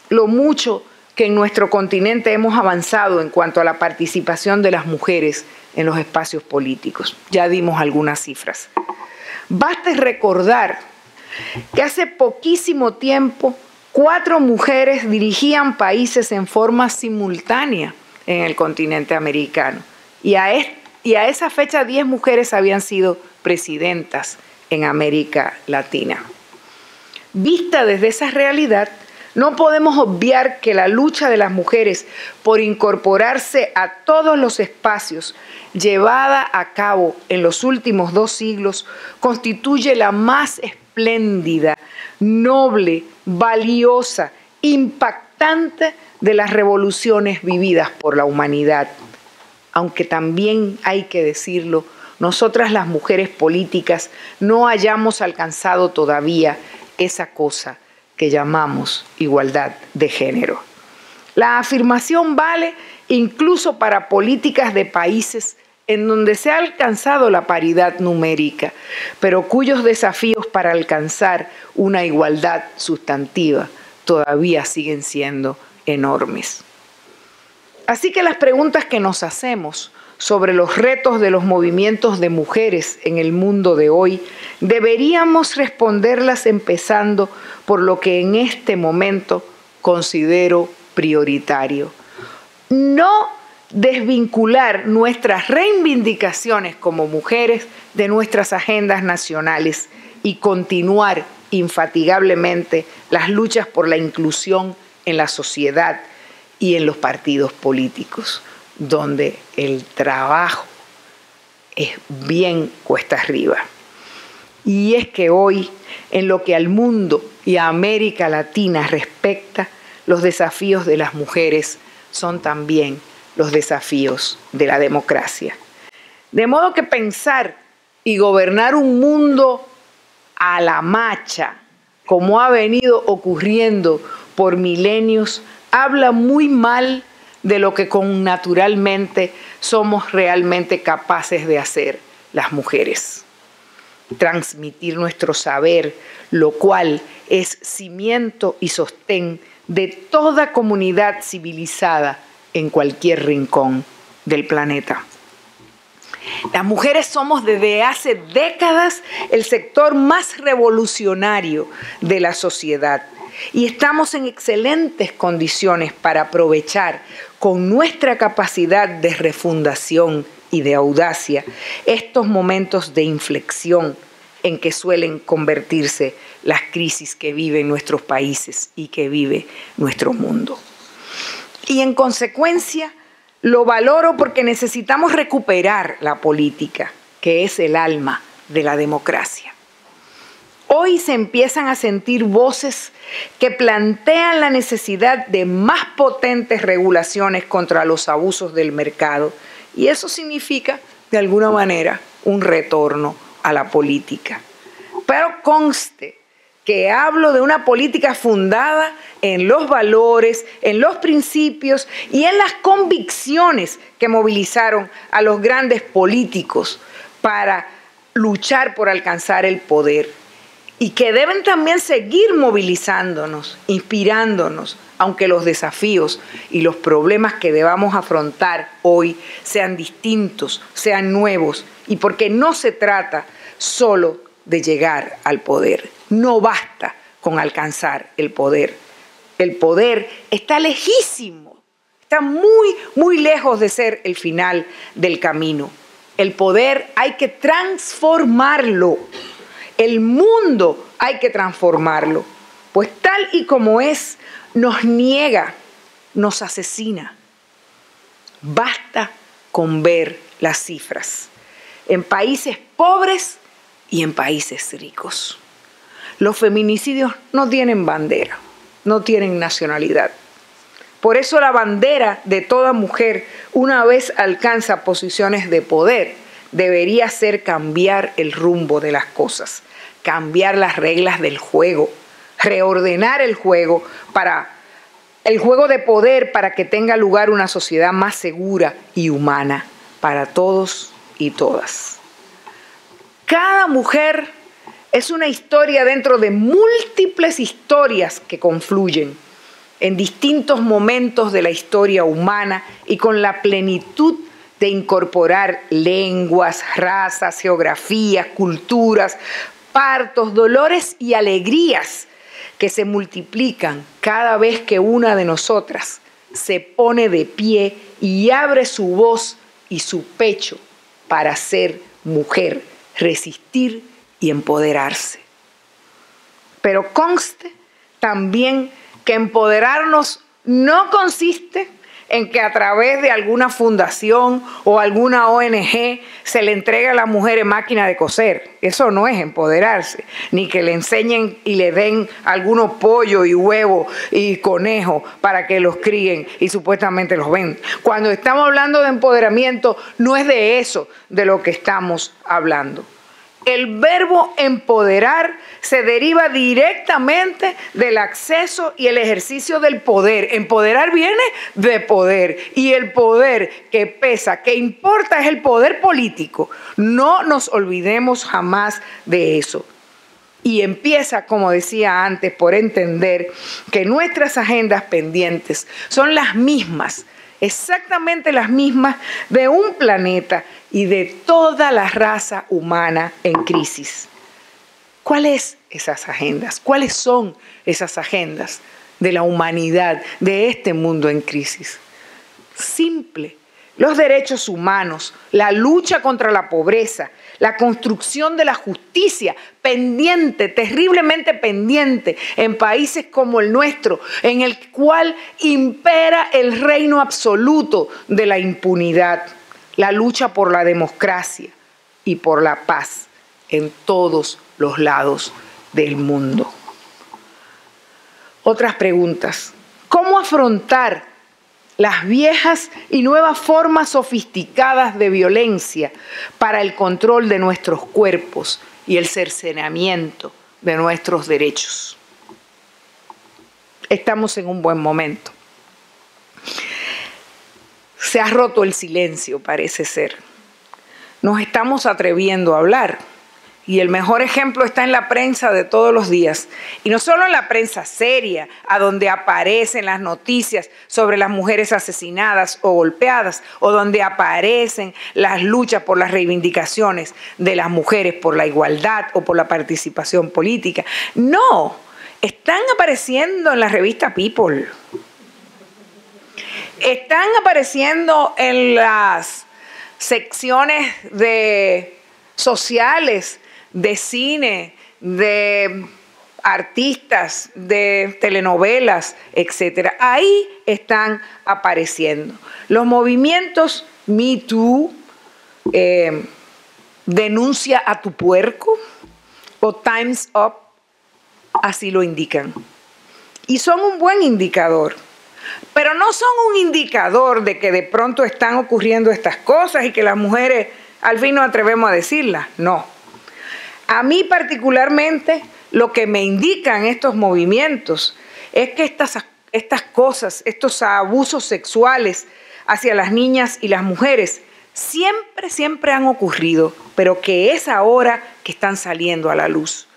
Speaker 5: lo mucho que en nuestro continente hemos avanzado en cuanto a la participación de las mujeres en los espacios políticos. Ya dimos algunas cifras. Basta recordar que hace poquísimo tiempo 4 mujeres dirigían países en forma simultánea en el continente americano. Y a esa fecha 10 mujeres habían sido presidentas en América Latina. Vista desde esa realidad, no podemos obviar que la lucha de las mujeres por incorporarse a todos los espacios llevada a cabo en los últimos 2 siglos constituye la más espléndida, noble, valiosa, impactante de las revoluciones vividas por la humanidad. Aunque también hay que decirlo, nosotras las mujeres políticas no hayamos alcanzado todavía esa cosa que llamamos igualdad de género. La afirmación vale incluso para políticas de países en donde se ha alcanzado la paridad numérica, pero cuyos desafíos para alcanzar una igualdad sustantiva todavía siguen siendo enormes. Así que las preguntas que nos hacemos sobre los retos de los movimientos de mujeres en el mundo de hoy, deberíamos responderlas empezando por lo que en este momento considero prioritario. No desvincular nuestras reivindicaciones como mujeres de nuestras agendas nacionales y continuar infatigablemente las luchas por la inclusión en la sociedad y en los partidos políticos, donde el trabajo es bien cuesta arriba. Y es que hoy, en lo que al mundo y a América Latina respecta, los desafíos de las mujeres son también los desafíos de la democracia. De modo que pensar y gobernar un mundo a la macha, como ha venido ocurriendo por milenios, habla muy mal de lo que naturalmente somos realmente capaces de hacer las mujeres. Transmitir nuestro saber, lo cual es cimiento y sostén de toda comunidad civilizada en cualquier rincón del planeta. Las mujeres somos desde hace décadas el sector más revolucionario de la sociedad y estamos en excelentes condiciones para aprovechar con nuestra capacidad de refundación y de audacia estos momentos de inflexión en que suelen convertirse las crisis que viven nuestros países y que vive nuestro mundo. Y en consecuencia, lo valoro porque necesitamos recuperar la política, que es el alma de la democracia. Hoy se empiezan a sentir voces que plantean la necesidad de más potentes regulaciones contra los abusos del mercado, y eso significa, de alguna manera, un retorno a la política. Pero conste que hablo de una política fundada en los valores, en los principios y en las convicciones que movilizaron a los grandes políticos para luchar por alcanzar el poder y que deben también seguir movilizándonos, inspirándonos, aunque los desafíos y los problemas que debamos afrontar hoy sean distintos, sean nuevos, y porque no se trata solo de llegar al poder. No basta con alcanzar el poder. El poder está lejísimo, está muy, muy lejos de ser el final del camino. El poder hay que transformarlo. El mundo hay que transformarlo. Pues tal y como es, nos niega, nos asesina. Basta con ver las cifras. En países pobres y en países ricos. Los feminicidios no tienen bandera, no tienen nacionalidad. Por eso la bandera de toda mujer, una vez alcanza posiciones de poder, debería ser cambiar el rumbo de las cosas, cambiar las reglas del juego, reordenar el juego de poder para que tenga lugar una sociedad más segura y humana para todos y todas. Cada mujer es una historia dentro de múltiples historias que confluyen en distintos momentos de la historia humana y con la plenitud de incorporar lenguas, razas, geografías, culturas, partos, dolores y alegrías que se multiplican cada vez que una de nosotras se pone de pie y abre su voz y su pecho para ser mujer, resistir y empoderarse. Pero conste también que empoderarnos no consiste en que a través de alguna fundación o alguna ONG se le entregue a las mujeres máquina de coser. Eso no es empoderarse, ni que le enseñen y le den algunos pollos y huevos y conejos para que los críen y supuestamente los ven. Cuando estamos hablando de empoderamiento, no es de eso de lo que estamos hablando. El verbo empoderar se deriva directamente del acceso y el ejercicio del poder. Empoderar viene de poder, y el poder que pesa, que importa, es el poder político. No nos olvidemos jamás de eso. Y empieza, como decía antes, por entender que nuestras agendas pendientes son las mismas, exactamente las mismas de un planeta y de toda la raza humana en crisis. ¿Cuáles esas agendas? ¿Cuáles son esas agendas de la humanidad, de este mundo en crisis? Simple. Los derechos humanos, la lucha contra la pobreza, la construcción de la justicia, pendiente, terriblemente pendiente, en países como el nuestro, en el cual impera el reino absoluto de la impunidad, la lucha por la democracia y por la paz en todos los lados del mundo. Otras preguntas. ¿Cómo afrontar las viejas y nuevas formas sofisticadas de violencia para el control de nuestros cuerpos y el cercenamiento de nuestros derechos? Estamos en un buen momento. Se ha roto el silencio, parece ser. Nos estamos atreviendo a hablar Y el mejor ejemplo está en la prensa de todos los días. Y no solo en la prensa seria, a donde aparecen las noticias sobre las mujeres asesinadas o golpeadas, o donde aparecen las luchas por las reivindicaciones de las mujeres, por la igualdad o por la participación política. No, están apareciendo en la revista People. Están apareciendo en las secciones sociales, de cine, de artistas, de telenovelas, etc. Ahí están apareciendo. Los movimientos Me Too, Denuncia a tu puerco o Time's Up, así lo indican. Y son un buen indicador. Pero no son un indicador de que de pronto están ocurriendo estas cosas y que las mujeres al fin nos atrevemos a decirlas. No. A mí particularmente lo que me indican estos movimientos es que estas cosas, estos abusos sexuales hacia las niñas y las mujeres siempre han ocurrido, pero que es ahora que están saliendo a la luz,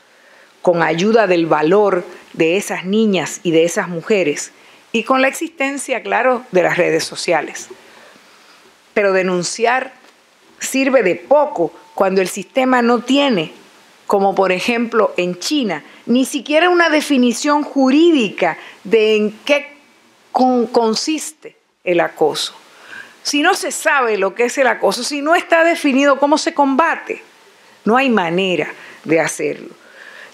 Speaker 5: con ayuda del valor de esas niñas y de esas mujeres y con la existencia, claro, de las redes sociales. Pero denunciar sirve de poco cuando el sistema no tiene, como por ejemplo en China, ni siquiera una definición jurídica de en qué consiste el acoso. Si no se sabe lo que es el acoso, si no está definido cómo se combate, no hay manera de hacerlo.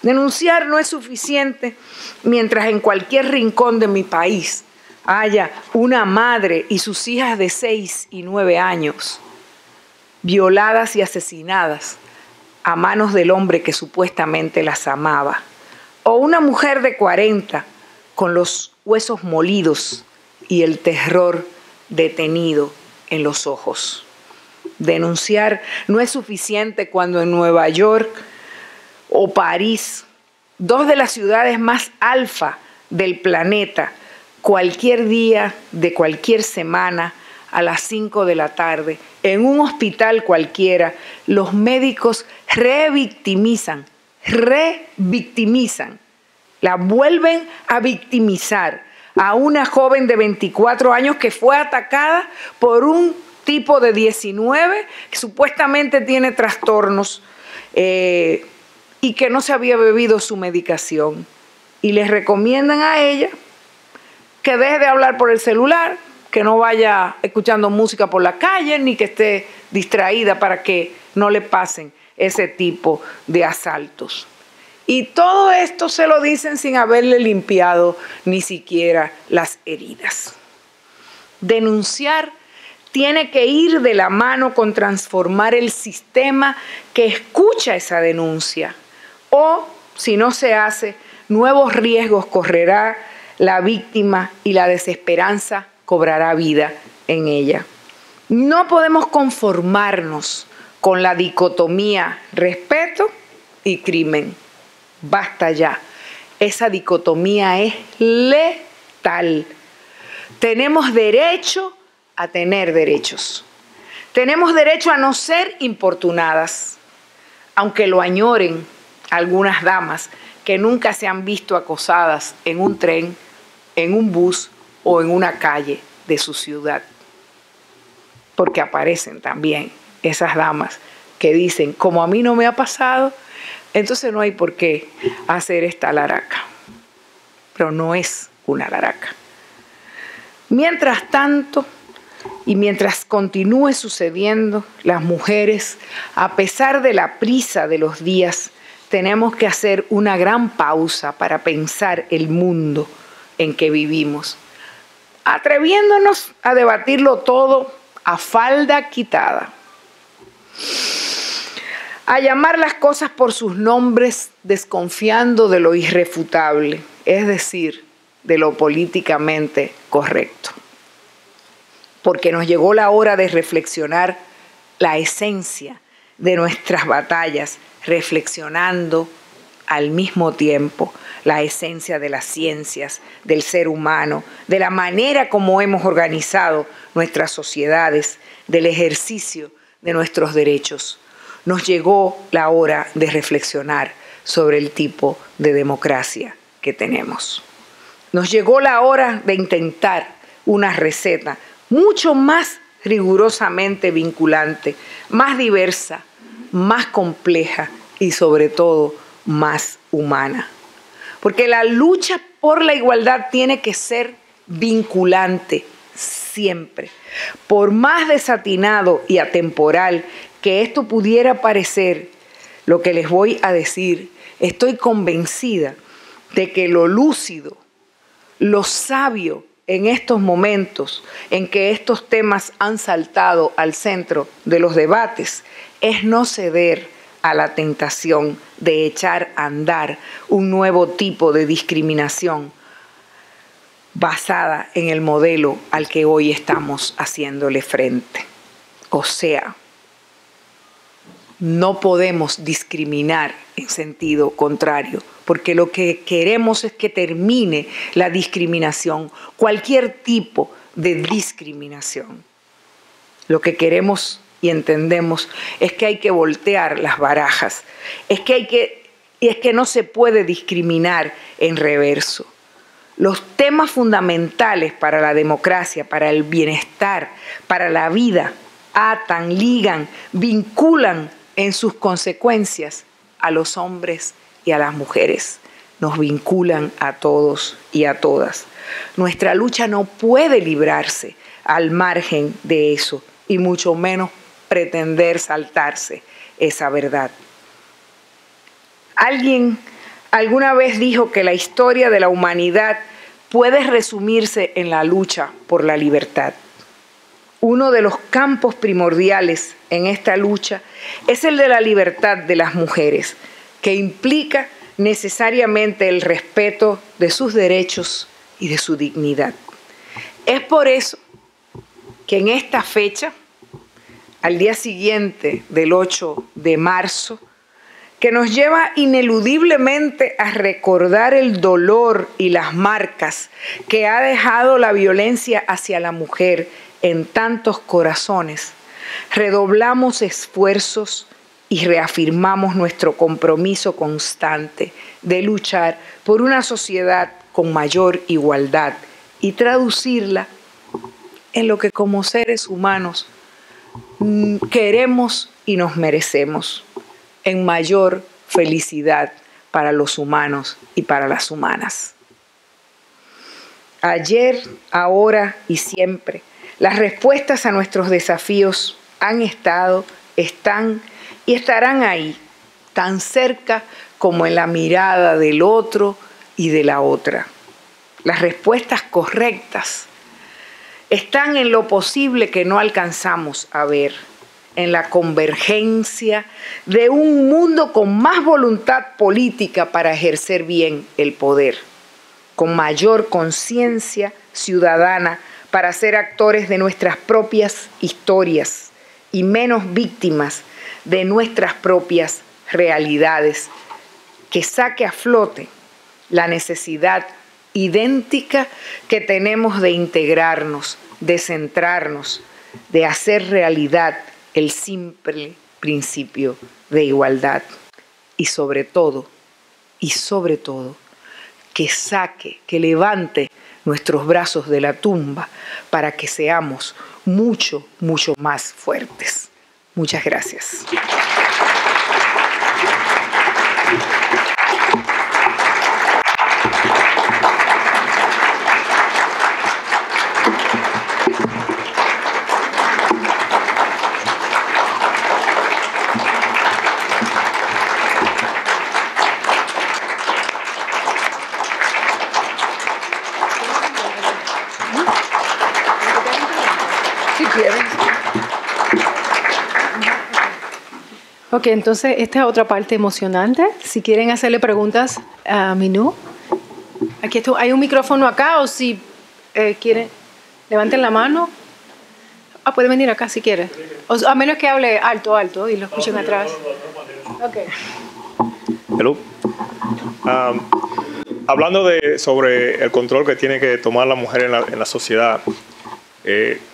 Speaker 5: Denunciar no es suficiente mientras en cualquier rincón de mi país haya una madre y sus hijas de 6 y 9 años violadas y asesinadas a manos del hombre que supuestamente las amaba, o una mujer de 40 con los huesos molidos y el terror detenido en los ojos. Denunciar no es suficiente cuando en Nueva York o París, dos de las ciudades más alfa del planeta, cualquier día de cualquier semana a las 5 de la tarde, en un hospital cualquiera, los médicos revictimizan, la vuelven a victimizar a una joven de 24 años que fue atacada por un tipo de 19 que supuestamente tiene trastornos y que no se había bebido su medicación. Y les recomiendan a ella que deje de hablar por el celular, que no vaya escuchando música por la calle, ni que esté distraída para que no le pasen ese tipo de asaltos. Y todo esto se lo dicen sin haberle limpiado ni siquiera las heridas. Denunciar tiene que ir de la mano con transformar el sistema que escucha esa denuncia. O, si no se hace, nuevos riesgos correrá la víctima y la desesperanza cobrará vida en ella. No podemos conformarnos con la dicotomía respeto y crimen. Basta ya. Esa dicotomía es letal. Tenemos derecho a tener derechos. Tenemos derecho a no ser importunadas, aunque lo añoren algunas damas que nunca se han visto acosadas en un tren, en un bus o en una calle de su ciudad. Porque aparecen también esas damas que dicen, como a mí no me ha pasado, entonces no hay por qué hacer esta laraca. Pero no es una laraca. Mientras tanto, y mientras continúe sucediendo, las mujeres, a pesar de la prisa de los días, tenemos que hacer una gran pausa para pensar el mundo en que vivimos, atreviéndonos a debatirlo todo a falda quitada, a llamar las cosas por sus nombres desconfiando de lo irrefutable, es decir, de lo políticamente correcto. Porque nos llegó la hora de reflexionar la esencia de nuestras batallas, reflexionando al mismo tiempo la esencia de las ciencias, del ser humano, de la manera como hemos organizado nuestras sociedades, del ejercicio de nuestros derechos. nos llegó la hora de reflexionar sobre el tipo de democracia que tenemos. Nos llegó la hora de intentar una receta mucho más rigurosamente vinculante, más diversa, más compleja y sobre todo más humana. Porque la lucha por la igualdad tiene que ser vinculante siempre. Por más desatinado y atemporal que esto pudiera parecer, lo que les voy a decir, estoy convencida de que lo lúcido, lo sabio en estos momentos en que estos temas han saltado al centro de los debates es no ceder a la tentación de echar a andar un nuevo tipo de discriminación basada en el modelo al que hoy estamos haciéndole frente. O sea, no podemos discriminar en sentido contrario, porque lo que queremos es que termine la discriminación, cualquier tipo de discriminación. Lo que queremos y entendemos es que hay que voltear las barajas, es que no se puede discriminar en reverso. Los temas fundamentales para la democracia, para el bienestar, para la vida, atan, ligan, vinculan en sus consecuencias a los hombres y a las mujeres. Nos vinculan a todos y a todas. Nuestra lucha no puede librarse al margen de eso y mucho menos pretender saltarse esa verdad. Alguien alguna vez dijo que la historia de la humanidad puede resumirse en la lucha por la libertad. Uno de los campos primordiales en esta lucha es el de la libertad de las mujeres, que implica necesariamente el respeto de sus derechos y de su dignidad. Es por eso que en esta fecha, al día siguiente del 8 de marzo, que nos lleva ineludiblemente a recordar el dolor y las marcas que ha dejado la violencia hacia la mujer en tantos corazones, redoblamos esfuerzos y reafirmamos nuestro compromiso constante de luchar por una sociedad con mayor igualdad y traducirla en lo que como seres humanos queremos y nos merecemos, en mayor felicidad para los humanos y para las humanas. Ayer, ahora y siempre, las respuestas a nuestros desafíos han estado, están y estarán ahí, tan cerca como en la mirada del otro y de la otra. Las respuestas correctas están en lo posible que no alcanzamos a ver, en la convergencia de un mundo con más voluntad política para ejercer bien el poder, con mayor conciencia ciudadana para ser actores de nuestras propias historias y menos víctimas de nuestras propias realidades, que saque a flote la necesidad idéntica que tenemos de integrarnos, de centrarnos, de hacer realidad el simple principio de igualdad. Y sobre todo, que levante nuestros brazos de la tumba para que seamos mucho, mucho más fuertes. Muchas gracias.
Speaker 4: Ok, entonces esta es otra parte emocionante. Si quieren hacerle preguntas a Minú, aquí hay un micrófono acá, o si quieren, levanten la mano. Pueden venir acá si quieren. A menos que hable alto y lo escuchen atrás. Ok.
Speaker 6: Hello. Hablando sobre el control que tiene que tomar la mujer en la sociedad,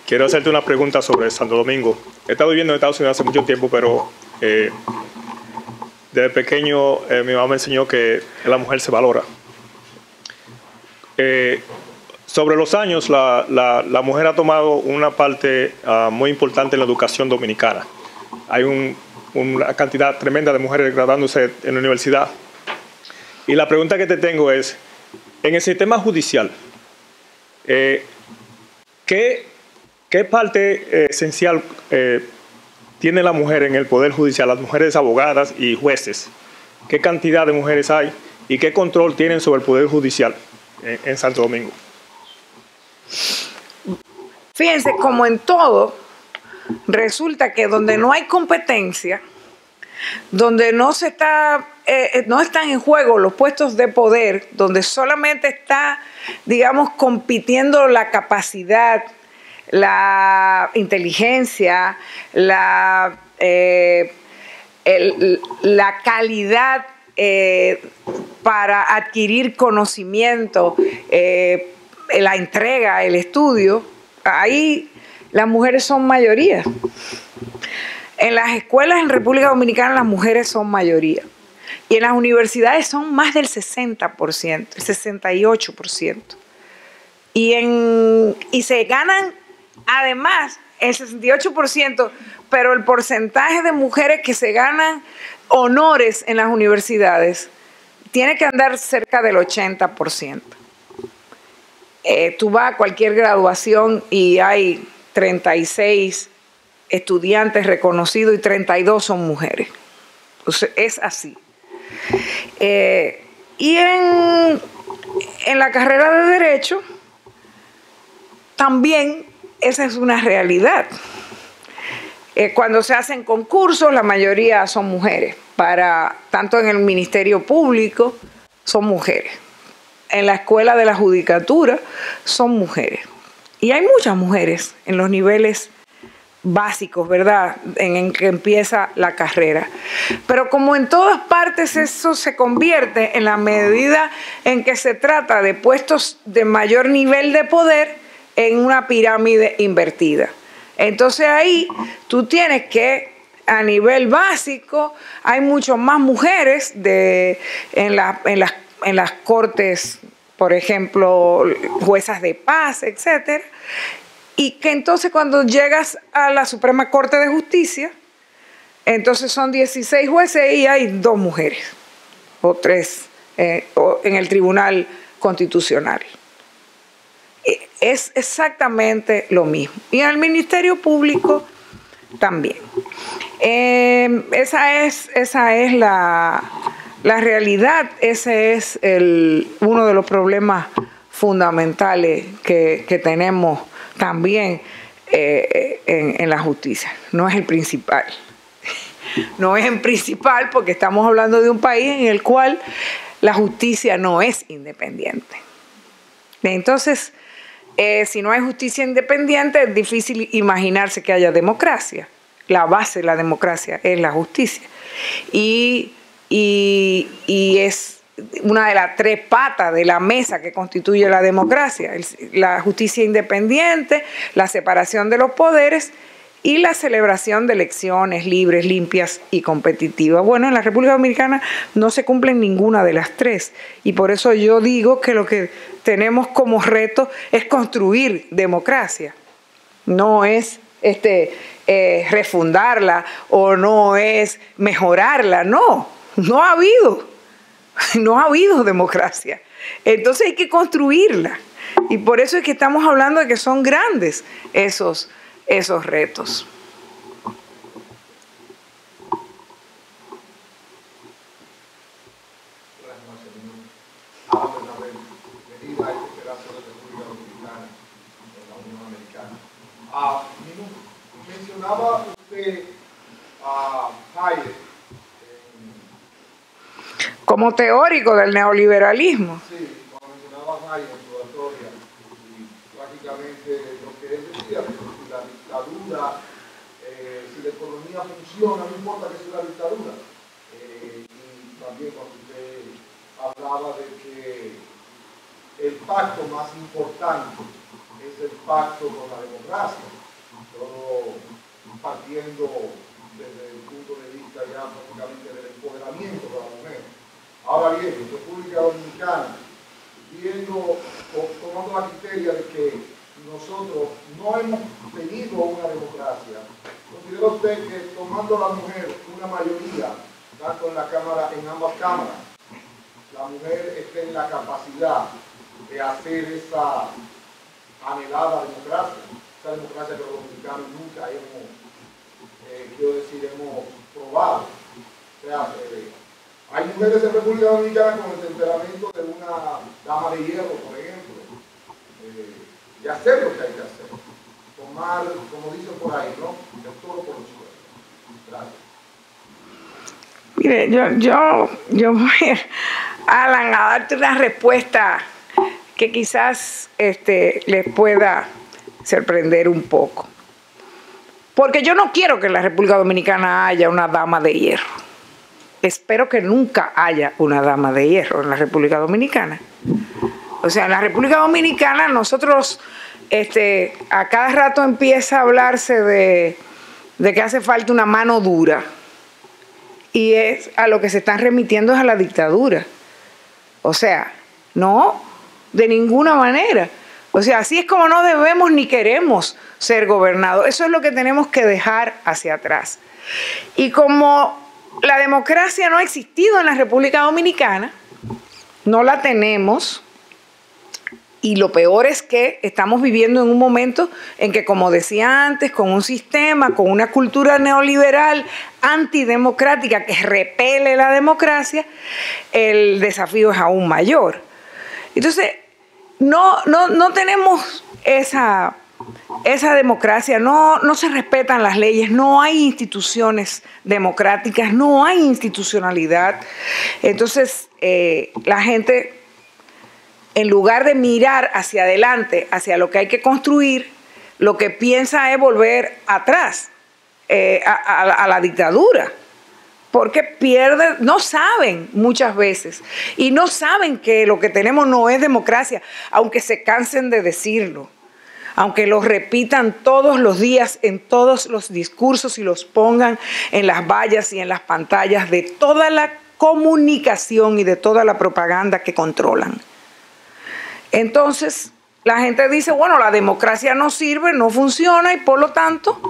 Speaker 6: quiero hacerte una pregunta sobre Santo Domingo. He estado viviendo en Estados Unidos hace mucho tiempo, pero Desde pequeño mi mamá me enseñó que la mujer se valora. Sobre los años, la mujer ha tomado una parte muy importante en la educación dominicana. Hay una cantidad tremenda de mujeres graduándose en la universidad. Y la pregunta que te tengo es, en el sistema judicial, ¿qué parte esencial tiene la mujer en el Poder Judicial, las mujeres abogadas y jueces? ¿Qué cantidad de mujeres hay y qué control tienen sobre el Poder Judicial en Santo Domingo?
Speaker 5: Fíjense, como en todo, resulta que donde no hay competencia, donde no están en juego los puestos de poder, donde solamente está, digamos, compitiendo la capacidad, la inteligencia, la calidad para adquirir conocimiento, la entrega, el estudio, ahí las mujeres son mayoría. En las escuelas en República Dominicana las mujeres son mayoría. Y en las universidades son más del 60%, el 68%. Y se ganan, además, el 68%, pero el porcentaje de mujeres que se ganan honores en las universidades tiene que andar cerca del 80%. Tú vas a cualquier graduación y hay 36 estudiantes reconocidos y 32 son mujeres. Entonces, es así. Y en la carrera de Derecho, también esa es una realidad. Cuando se hacen concursos, la mayoría son mujeres. Tanto en el Ministerio Público, son mujeres. En la Escuela de la Judicatura, son mujeres. Y hay muchas mujeres en los niveles básicos, ¿verdad?, en que empieza la carrera. Pero como en todas partes eso se convierte en la medida en que se trata de puestos de mayor nivel de poder en una pirámide invertida. Entonces ahí tú tienes que, a nivel básico, hay mucho más mujeres en las cortes, por ejemplo, juezas de paz, etcétera. Y que entonces cuando llegas a la Suprema Corte de Justicia, entonces son 16 jueces y hay 2 mujeres, o 3, en el Tribunal Constitucional. Es exactamente lo mismo. Y en el Ministerio Público también. Esa es la realidad, ese es uno de los problemas fundamentales que tenemos también en la justicia. No es el principal. No es el principal porque estamos hablando de un país en el cual la justicia no es independiente. Entonces, si no hay justicia independiente, es difícil imaginarse que haya democracia. La base de la democracia es la justicia. Y es una de las 3 patas de la mesa que constituye la democracia: la justicia independiente, la separación de los poderes y la celebración de elecciones libres, limpias y competitivas. Bueno, en la República Dominicana no se cumplen ninguna de las 3, y por eso yo digo que lo que tenemos como reto es construir democracia, no es refundarla o no es mejorarla, no ha habido democracia. Entonces hay que construirla. Y por eso es que estamos hablando de que son grandes esos retos.
Speaker 7: Mencionaba usted a Hayek
Speaker 5: como teórico del neoliberalismo.
Speaker 7: Sí, cuando mencionaba a Hayek en su historia, y prácticamente lo que él decía, que si la dictadura, si la economía funciona, no importa que sea la dictadura. Y también cuando usted hablaba de que el pacto más importante es el pacto con la democracia, todo partiendo desde el punto de vista política ya prácticamente del empoderamiento de la mujer. Ahora bien, en República Dominicana, tomando la criteria de que nosotros no hemos tenido una democracia, ¿considera usted que tomando la mujer una mayoría, tanto en la Cámara, en ambas cámaras, la mujer esté en la capacidad de hacer esa anhelada democracia, esa democracia que los dominicanos nunca hemos, hemos probado? O sea, hay mujeres en República Dominicana con el temperamento de una dama de hierro, por ejemplo, y hacer lo que hay que hacer. Tomar, como dicen por ahí, ¿no? El toro por los cuernos. Gracias.
Speaker 5: Mire, yo voy, Alan, a darte una respuesta que quizás les pueda sorprender un poco. Porque yo no quiero que en la República Dominicana haya una dama de hierro. Espero que nunca haya una dama de hierro en la República Dominicana. O sea, en la República Dominicana nosotros a cada rato empieza a hablarse de que hace falta una mano dura. Y es a lo que se están remitiendo es a la dictadura. O sea, no, de ninguna manera. O sea, así es como no debemos ni queremos ser gobernados. Eso es lo que tenemos que dejar hacia atrás. Y como la democracia no ha existido en la República Dominicana, no la tenemos, y lo peor es que estamos viviendo en un momento en que, como decía antes, con un sistema, con una cultura neoliberal antidemocrática que repele la democracia, el desafío es aún mayor. Entonces, no tenemos esa democracia, no se respetan las leyes, no hay instituciones democráticas, no hay institucionalidad. Entonces, la gente, en lugar de mirar hacia adelante, hacia lo que hay que construir, lo que piensa es volver atrás, a la dictadura. Porque pierden, no saben muchas veces, y no saben que lo que tenemos no es democracia, aunque se cansen de decirlo, aunque lo repitan todos los días en todos los discursos y los pongan en las vallas y en las pantallas de toda la comunicación y de toda la propaganda que controlan. Entonces, la gente dice, bueno, la democracia no sirve, no funciona y por lo tanto,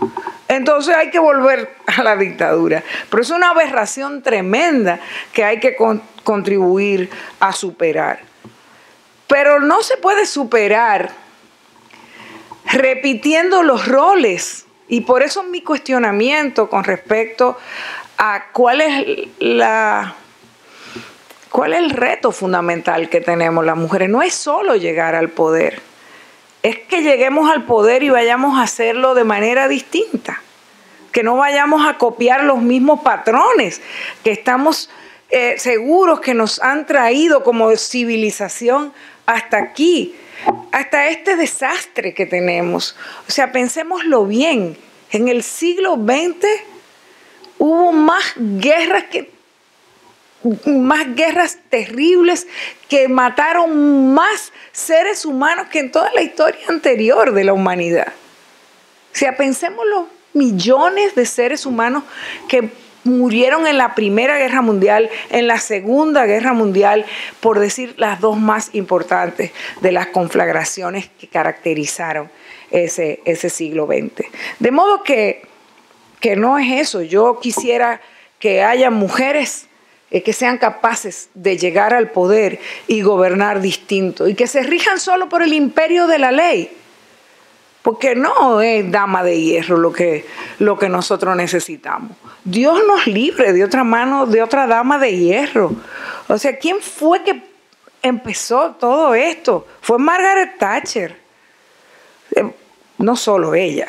Speaker 5: entonces hay que volver a la dictadura. Pero es una aberración tremenda que hay que contribuir a superar. Pero no se puede superar repitiendo los roles. Y por eso mi cuestionamiento con respecto a cuál es el reto fundamental que tenemos las mujeres. No es solo llegar al poder, es que lleguemos al poder y vayamos a hacerlo de manera distinta, que no vayamos a copiar los mismos patrones que estamos seguros que nos han traído como civilización hasta aquí, hasta este desastre que tenemos. O sea, pensémoslo bien, en el siglo XX hubo más guerras terribles que mataron más seres humanos que en toda la historia anterior de la humanidad. O sea, pensemos los millones de seres humanos que murieron en la Primera Guerra Mundial, en la Segunda Guerra Mundial, por decir las dos más importantes de las conflagraciones que caracterizaron ese siglo XX. De modo que no es eso. Yo quisiera que haya mujeres que sean capaces de llegar al poder y gobernar distinto y que se rijan solo por el imperio de la ley, porque no es dama de hierro lo que nosotros necesitamos. Dios nos libre de otra mano, de otra dama de hierro. O sea, ¿quién fue que empezó todo esto? Fue Margaret Thatcher. No solo ella,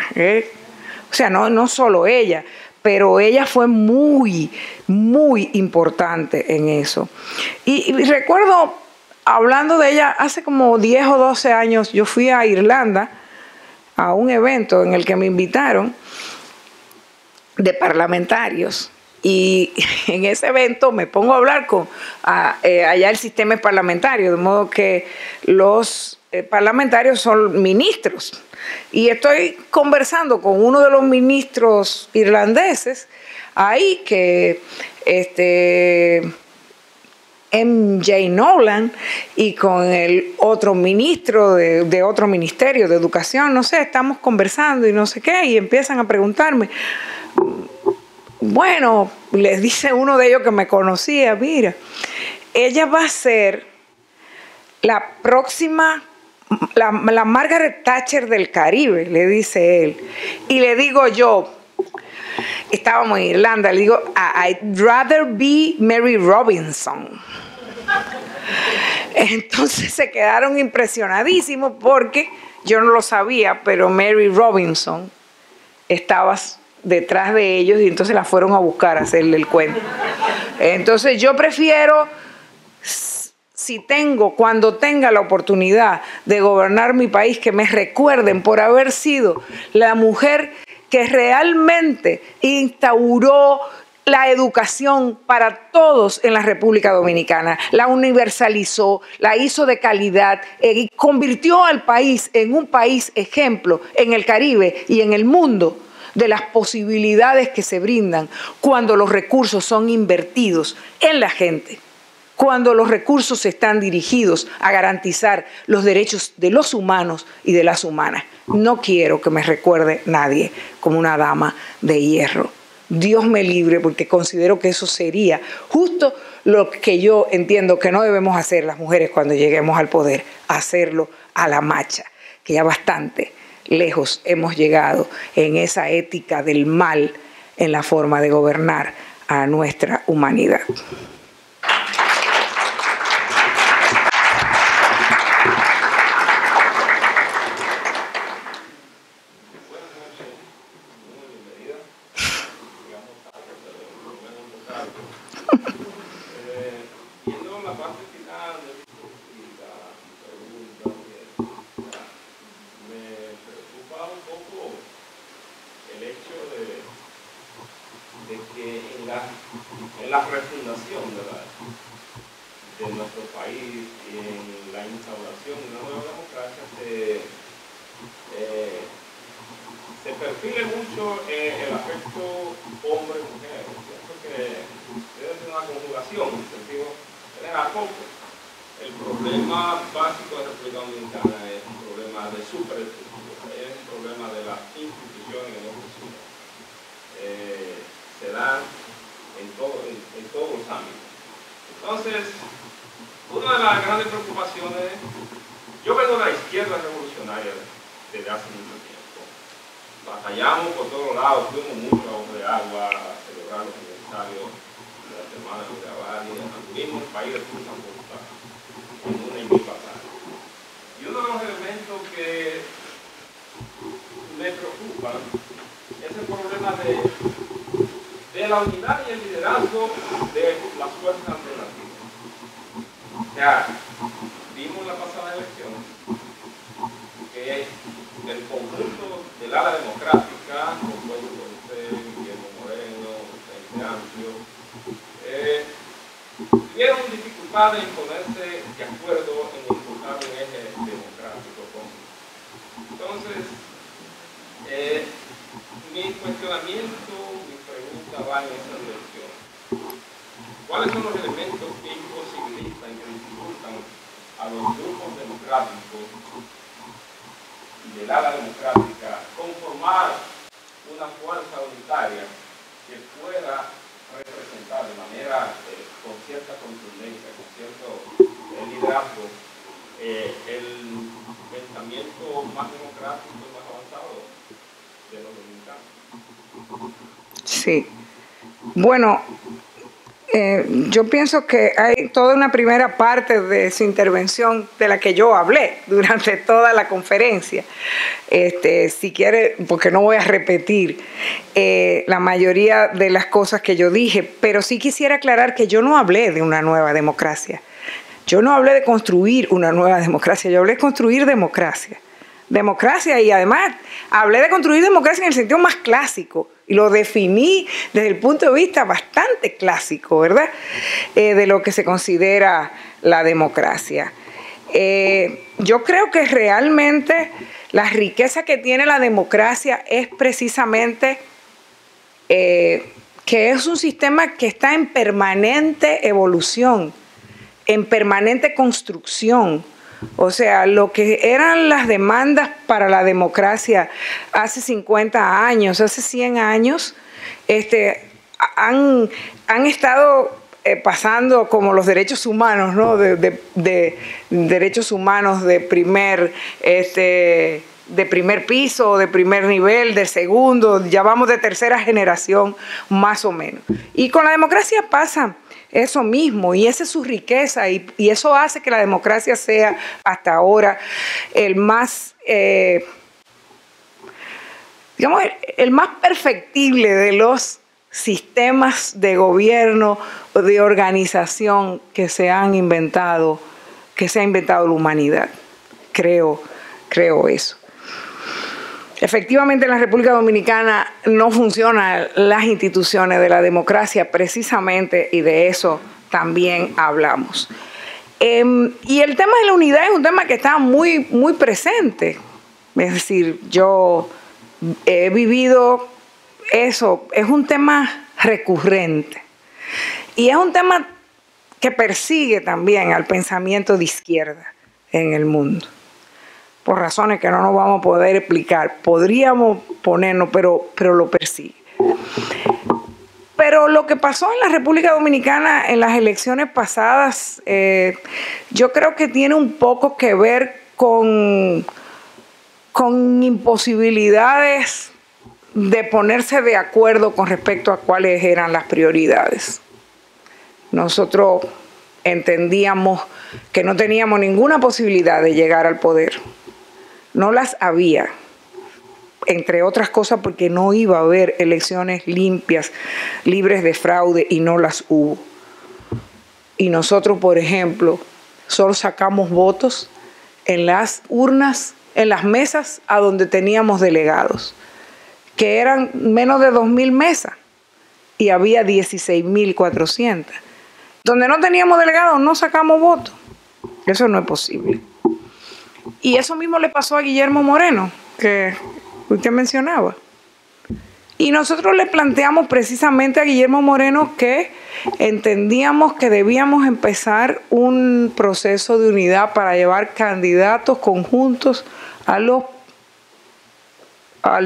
Speaker 5: o sea, no solo ella, pero ella fue muy, muy importante en eso. Y recuerdo, hablando de ella, hace como 10 o 12 años, yo fui a Irlanda a un evento en el que me invitaron de parlamentarios. Y en ese evento me pongo a hablar con allá el sistema es parlamentario, de modo que los parlamentarios son ministros. Y estoy conversando con uno de los ministros irlandeses ahí que MJ Nolan y con el otro ministro de otro ministerio de educación, no sé, estamos conversando y no sé qué, y empiezan a preguntarme. Bueno, les dice uno de ellos que me conocía, mira, ella va a ser la próxima, la Margaret Thatcher del Caribe, le dice él. Y le digo yo, estábamos en Irlanda, le digo, I'd rather be Mary Robinson. Entonces se quedaron impresionadísimos porque yo no lo sabía, pero Mary Robinson estaba detrás de ellos y entonces la fueron a buscar a hacerle el cuento. Entonces yo prefiero, cuando tenga la oportunidad de gobernar mi país, que me recuerden por haber sido la mujer que realmente instauró la educación para todos en la República Dominicana, la universalizó, la hizo de calidad y convirtió al país en un país ejemplo en el Caribe y en el mundo de las posibilidades que se brindan cuando los recursos son invertidos en la gente, cuando los recursos están dirigidos a garantizar los derechos de los humanos y de las humanas. No quiero que me recuerde nadie como una dama de hierro. Dios me libre, porque considero que eso sería justo lo que yo entiendo que no debemos hacer las mujeres cuando lleguemos al poder, hacerlo a la macha, que ya bastante lejos hemos llegado en esa ética del mal en la forma de gobernar a nuestra humanidad.
Speaker 8: la refundación de nuestro país y en la instauración de una nueva democracia se perfile mucho el aspecto hombre-mujer. Pienso que debe ser una conjugación en el sentido general. El problema básico de la República Dominicana es un problema de superestructura, es un problema de las instituciones que no funcionan. Se dan en todos los ámbitos. Entonces, una de las grandes preocupaciones, yo vengo de la izquierda revolucionaria desde hace mucho tiempo. Batallamos por todos lados, fuimos mucho a Ojo de Agua a celebrar los aniversarios de las hermanas de Abad y anduvimos el país de punta a punta en una y mil batallas. Y uno de los elementos que me preocupa es el problema de la unidad y el liderazgo de las fuerzas alternativas. Ya vimos la pasada elección que el conjunto del ala democrática, compuesto por usted, Guillermo Moreno, Frente Amplio, tuvieron dificultades en ponerse de acuerdo en impulsar un eje democrático común. Entonces, mi cuestionamiento, mi pregunta va en esa dirección. ¿Cuáles son los elementos que imposibilitan, que dificultan a los grupos democráticos y del ala democrática conformar una fuerza unitaria que pueda representar de manera con cierta contundencia, con cierto liderazgo, el pensamiento más democrático y más avanzado de los dominicanos?
Speaker 5: Sí. Bueno, yo pienso que hay toda una primera parte de su intervención de la que yo hablé durante toda la conferencia. Si quiere, porque no voy a repetir la mayoría de las cosas que yo dije, pero sí quisiera aclarar que yo no hablé de una nueva democracia. Yo no hablé de construir una nueva democracia, yo hablé de construir democracia. Democracia, y además hablé de construir democracia en el sentido más clásico y lo definí desde el punto de vista bastante clásico, ¿verdad? De lo que se considera la democracia. Yo creo que realmente la riqueza que tiene la democracia es precisamente que que es un sistema que está en permanente evolución, en permanente construcción. O sea, lo que eran las demandas para la democracia hace 50 años, hace 100 años, han estado pasando como los derechos humanos, ¿no? De derechos humanos de primer piso, de primer nivel, de segundo, ya vamos de tercera generación más o menos. Y con la democracia pasa eso mismo, y esa es su riqueza, y eso hace que la democracia sea hasta ahora el más, digamos, el más perfectible de los sistemas de gobierno o de organización que se han inventado, que se ha inventado la humanidad. Creo eso. Efectivamente, en la República Dominicana no funcionan las instituciones de la democracia precisamente, y de eso también hablamos. Y el tema de la unidad es un tema que está muy, muy presente. Es decir, yo he vivido eso, es un tema recurrente. Y es un tema que persigue también al pensamiento de izquierda en el mundo, por razones que no nos vamos a poder explicar. Podríamos ponernos, pero lo persigue. Pero lo que pasó en la República Dominicana en las elecciones pasadas, yo creo que tiene un poco que ver con imposibilidades de ponerse de acuerdo con respecto a cuáles eran las prioridades. Nosotros entendíamos que no teníamos ninguna posibilidad de llegar al poder. No las había, entre otras cosas porque no iba a haber elecciones limpias, libres de fraude, y no las hubo. Y nosotros, por ejemplo, solo sacamos votos en las urnas, en las mesas a donde teníamos delegados, que eran menos de 2.000 mesas, y había 16.400. Donde no teníamos delegados, no sacamos votos. Eso no es posible. Y eso mismo le pasó a Guillermo Moreno, que usted mencionaba. Y nosotros le planteamos precisamente a Guillermo Moreno que entendíamos que debíamos empezar un proceso de unidad para llevar candidatos conjuntos al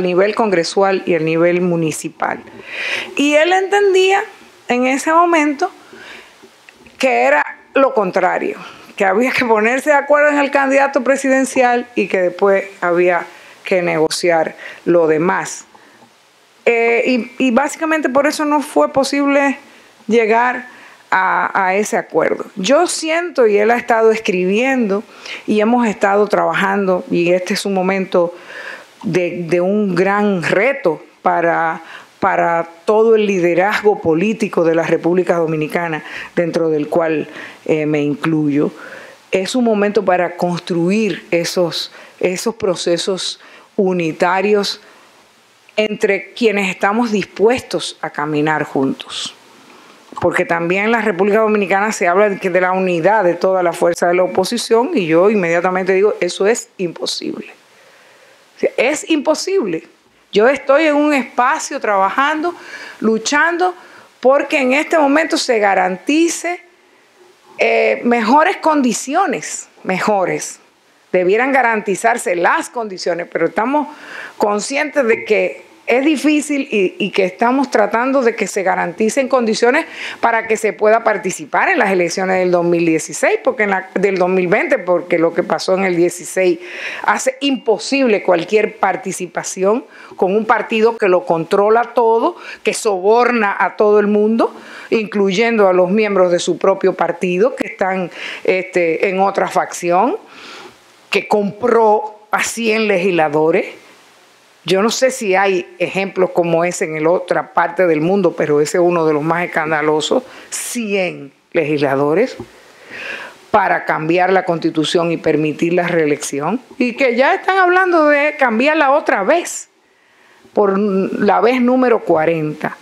Speaker 5: nivel congresual y al nivel municipal. Y él entendía en ese momento que era lo contrario, que había que ponerse de acuerdo en el candidato presidencial y que después había que negociar lo demás. Y básicamente por eso no fue posible llegar a ese acuerdo. Yo siento, y él ha estado escribiendo y hemos estado trabajando, y este es un momento de un gran reto para todo el liderazgo político de la República Dominicana, dentro del cual me incluyo. Es un momento para construir esos procesos unitarios entre quienes estamos dispuestos a caminar juntos. Porque también en la República Dominicana se habla de la unidad de toda la fuerza de la oposición, y yo inmediatamente digo, eso es imposible. O sea, es imposible. Yo estoy en un espacio trabajando, luchando, porque en este momento se garantice mejores condiciones, debieran garantizarse las condiciones, pero estamos conscientes de que es difícil y que estamos tratando de que se garanticen condiciones para que se pueda participar en las elecciones del 2016, del 2020, porque lo que pasó en el 16 hace imposible cualquier participación con un partido que lo controla todo, que soborna a todo el mundo, incluyendo a los miembros de su propio partido que están en otra facción, que compró a 100 legisladores. Yo no sé si hay ejemplos como ese en la otra parte del mundo, pero ese es uno de los más escandalosos. 100 legisladores para cambiar la Constitución y permitir la reelección, y que ya están hablando de cambiarla otra vez, por la vez número 40.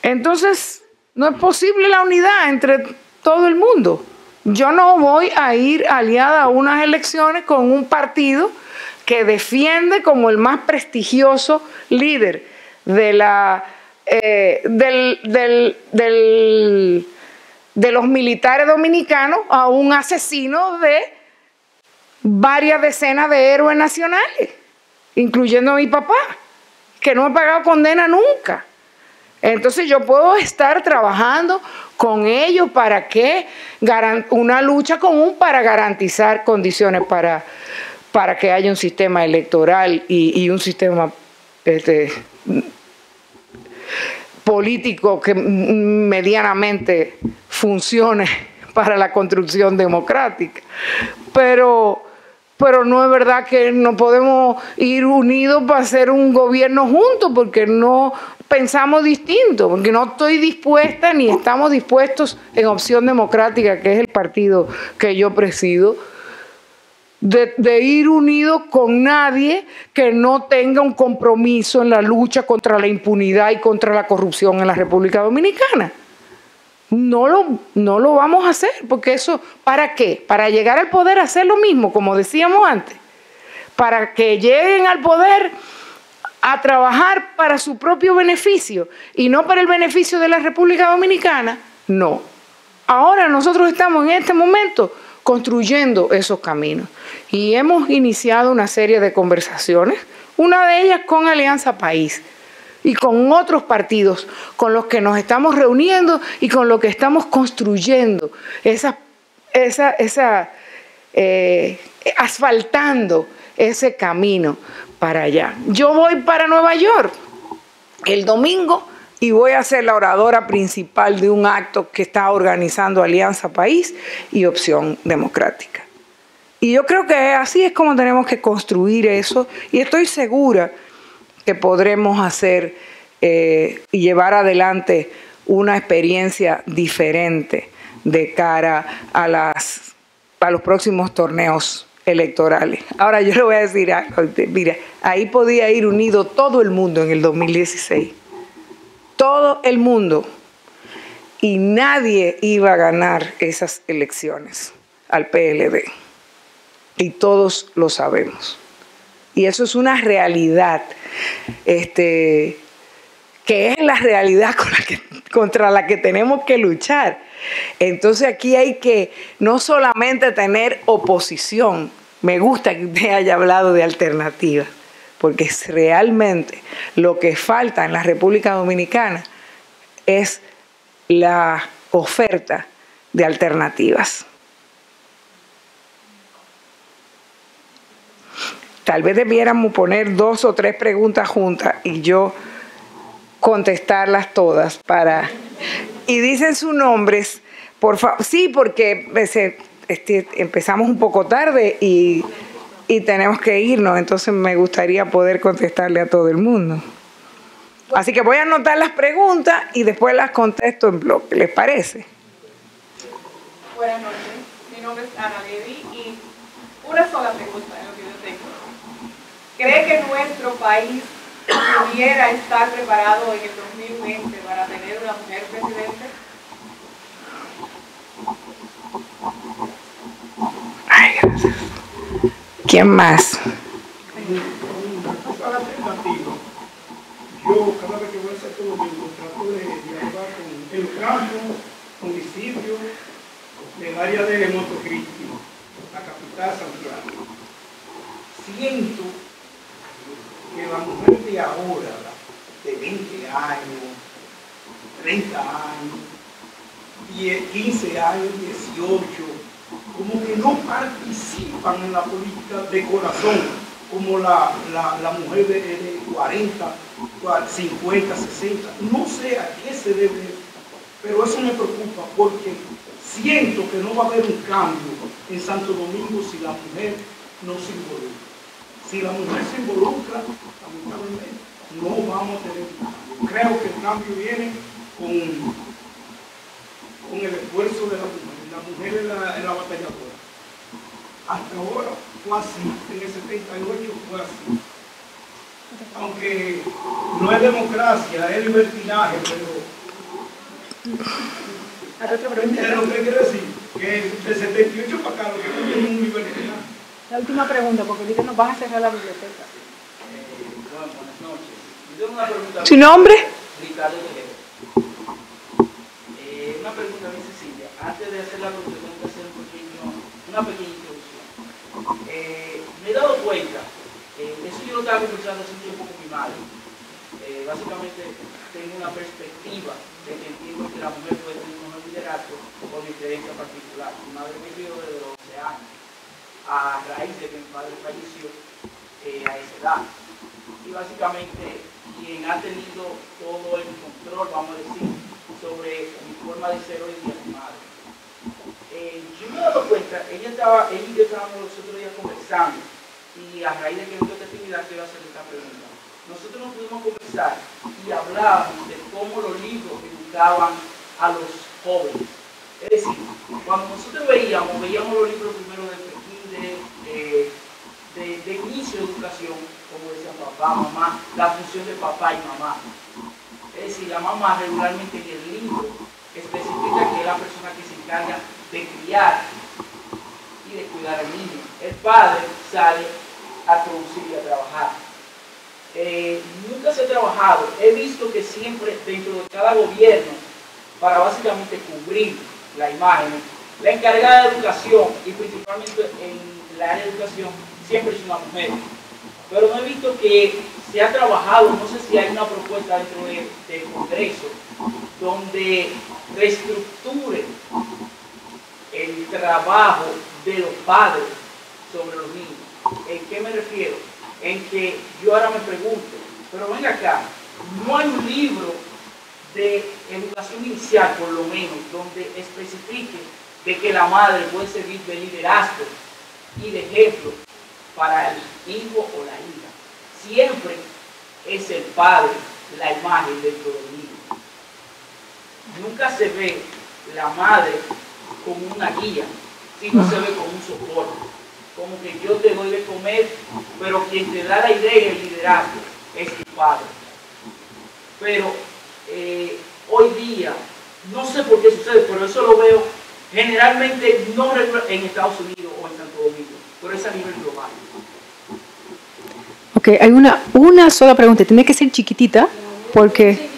Speaker 5: Entonces, no es posible la unidad entre todo el mundo. Yo no voy a ir aliada a unas elecciones con un partido que defiende como el más prestigioso líder de la de los militares dominicanos a un asesino de varias decenas de héroes nacionales, incluyendo a mi papá, que no ha pagado condena nunca. Entonces yo puedo estar trabajando con ellos para que una lucha común para garantizar condiciones para que haya un sistema electoral y un sistema político que medianamente funcione para la construcción democrática. Pero no es verdad que no podemos ir unidos para hacer un gobierno juntos, porque no pensamos distinto, porque no estoy dispuesta ni estamos dispuestos en Opción Democrática, que es el partido que yo presido, de ir unidos con nadie que no tenga un compromiso en la lucha contra la impunidad y contra la corrupción en la República Dominicana. No lo vamos a hacer, porque eso, ¿para qué? Para llegar al poder a hacer lo mismo, como decíamos antes. Para que lleguen al poder a trabajar para su propio beneficio y no para el beneficio de la República Dominicana. No. Ahora nosotros estamos en este momento construyendo esos caminos y hemos iniciado una serie de conversaciones, una de ellas con Alianza País y con otros partidos con los que nos estamos reuniendo y con los que estamos construyendo asfaltando ese camino para allá. Yo voy para Nueva York el domingo y voy a ser la oradora principal de un acto que está organizando Alianza País y Opción Democrática. Y yo creo que así es como tenemos que construir eso, y estoy segura que podremos hacer y llevar adelante una experiencia diferente de cara a los próximos torneos electorales. Ahora yo le voy a decir algo, mira, ahí podía ir unido todo el mundo en el 2016. Todo el mundo, y nadie iba a ganar esas elecciones al PLD, y todos lo sabemos, y eso es una realidad, que es la realidad contra la que tenemos que luchar. Entonces aquí hay que no solamente tener oposición, me gusta que usted haya hablado de alternativas, porque es realmente lo que falta en la República Dominicana es la oferta de alternativas. Tal vez debiéramos poner 2 o 3 preguntas juntas y yo contestarlas todas para... Y dicen sus nombres, por favor. Sí, porque empezamos un poco tarde y tenemos que irnos, entonces me gustaría poder contestarle a todo el mundo. Así que voy a anotar las preguntas y después las contesto en bloque, ¿les parece?
Speaker 2: Buenas noches, mi nombre es Ana Levi y una sola pregunta en lo que yo tengo. ¿Cree que nuestro país pudiera estar preparado en el 2020 para tener una mujer presidente?
Speaker 5: Ay, gracias. ¿Quién más?
Speaker 9: Yo cada vez que voy a hacer todo domingo trato de dialogar con el campo, municipio, del área de Montecristi, la capital Santiago. Siento que la mujer de ahora, de 20 años, 30 años, 15 años, 18, como que no participan en la política de corazón, como la mujer de 40, 50, 60. No sé a qué se debe, pero eso me preocupa porque siento que no va a haber un cambio en Santo Domingo si la mujer no se involucra. Si la mujer se involucra, lamentablemente, no vamos a tener un cambio. Creo que el cambio viene con el esfuerzo de la mujer. La mujer es la batalladora. Hasta ahora fue así, en el 78 fue así. Aunque no es democracia, es libertinaje, pero lo que quiero decir, que de 78 para acá lo que no tiene un libertinaje.
Speaker 2: La última pregunta, porque ahorita nos van a cerrar la biblioteca.
Speaker 9: Buenas noches. Yo tengo una pregunta.
Speaker 5: ¿Su nombre?
Speaker 10: Ricardo Guerrero. Una pregunta muy sencilla. Antes de hacer la pregunta, tengo que hacer una pequeña introducción. Me he dado cuenta, eso yo lo estaba conversando hace un tiempo con mi madre. Básicamente tengo una perspectiva de que entiendo que la mujer puede tener un liderazgo con diferencia particular. Mi madre me crió desde los 11 años, a raíz de que mi padre falleció a esa edad. Y básicamente quien ha tenido todo el control, vamos a decir, sobre mi forma de ser hoy día, mi madre. Yo me he dado cuenta, ella y yo estábamos los otros días conversando, y a raíz de que vi esta actividad quiero hacer esta pregunta. Nosotros nos pudimos conversar y hablábamos de cómo los libros educaban a los jóvenes. Es decir, cuando nosotros veíamos los libros primero de inicio de educación, como decían papá, mamá, la función de papá y mamá. Es decir, la mamá regularmente en el libro especifica que es la persona que se encarga de criar y de cuidar al niño. El padre sale a producir y a trabajar. Nunca se ha trabajado. He visto que siempre dentro de cada gobierno, para básicamente cubrir la imagen, la encargada de educación y principalmente en la área de educación siempre es una mujer. Pero no he visto que se ha trabajado, no sé si hay una propuesta dentro del Congreso donde reestructure el trabajo de los padres sobre los niños. ¿En qué me refiero? En que yo ahora me pregunto, pero venga acá, no hay un libro de educación inicial, por lo menos, donde especifique de que la madre puede servir de liderazgo y de ejemplo para el hijo o la hija. Siempre es el padre la imagen dentro del niño. Nunca se ve la madre como una guía, sino se ve como un soporte. Como que yo te doy de comer, pero quien te da la idea y el liderazgo es tu padre. Pero hoy día, no sé por qué sucede, pero eso lo veo generalmente no en Estados Unidos o en Santo Domingo, pero es a nivel global.
Speaker 4: Ok, hay una sola pregunta, tiene que ser chiquitita, porque...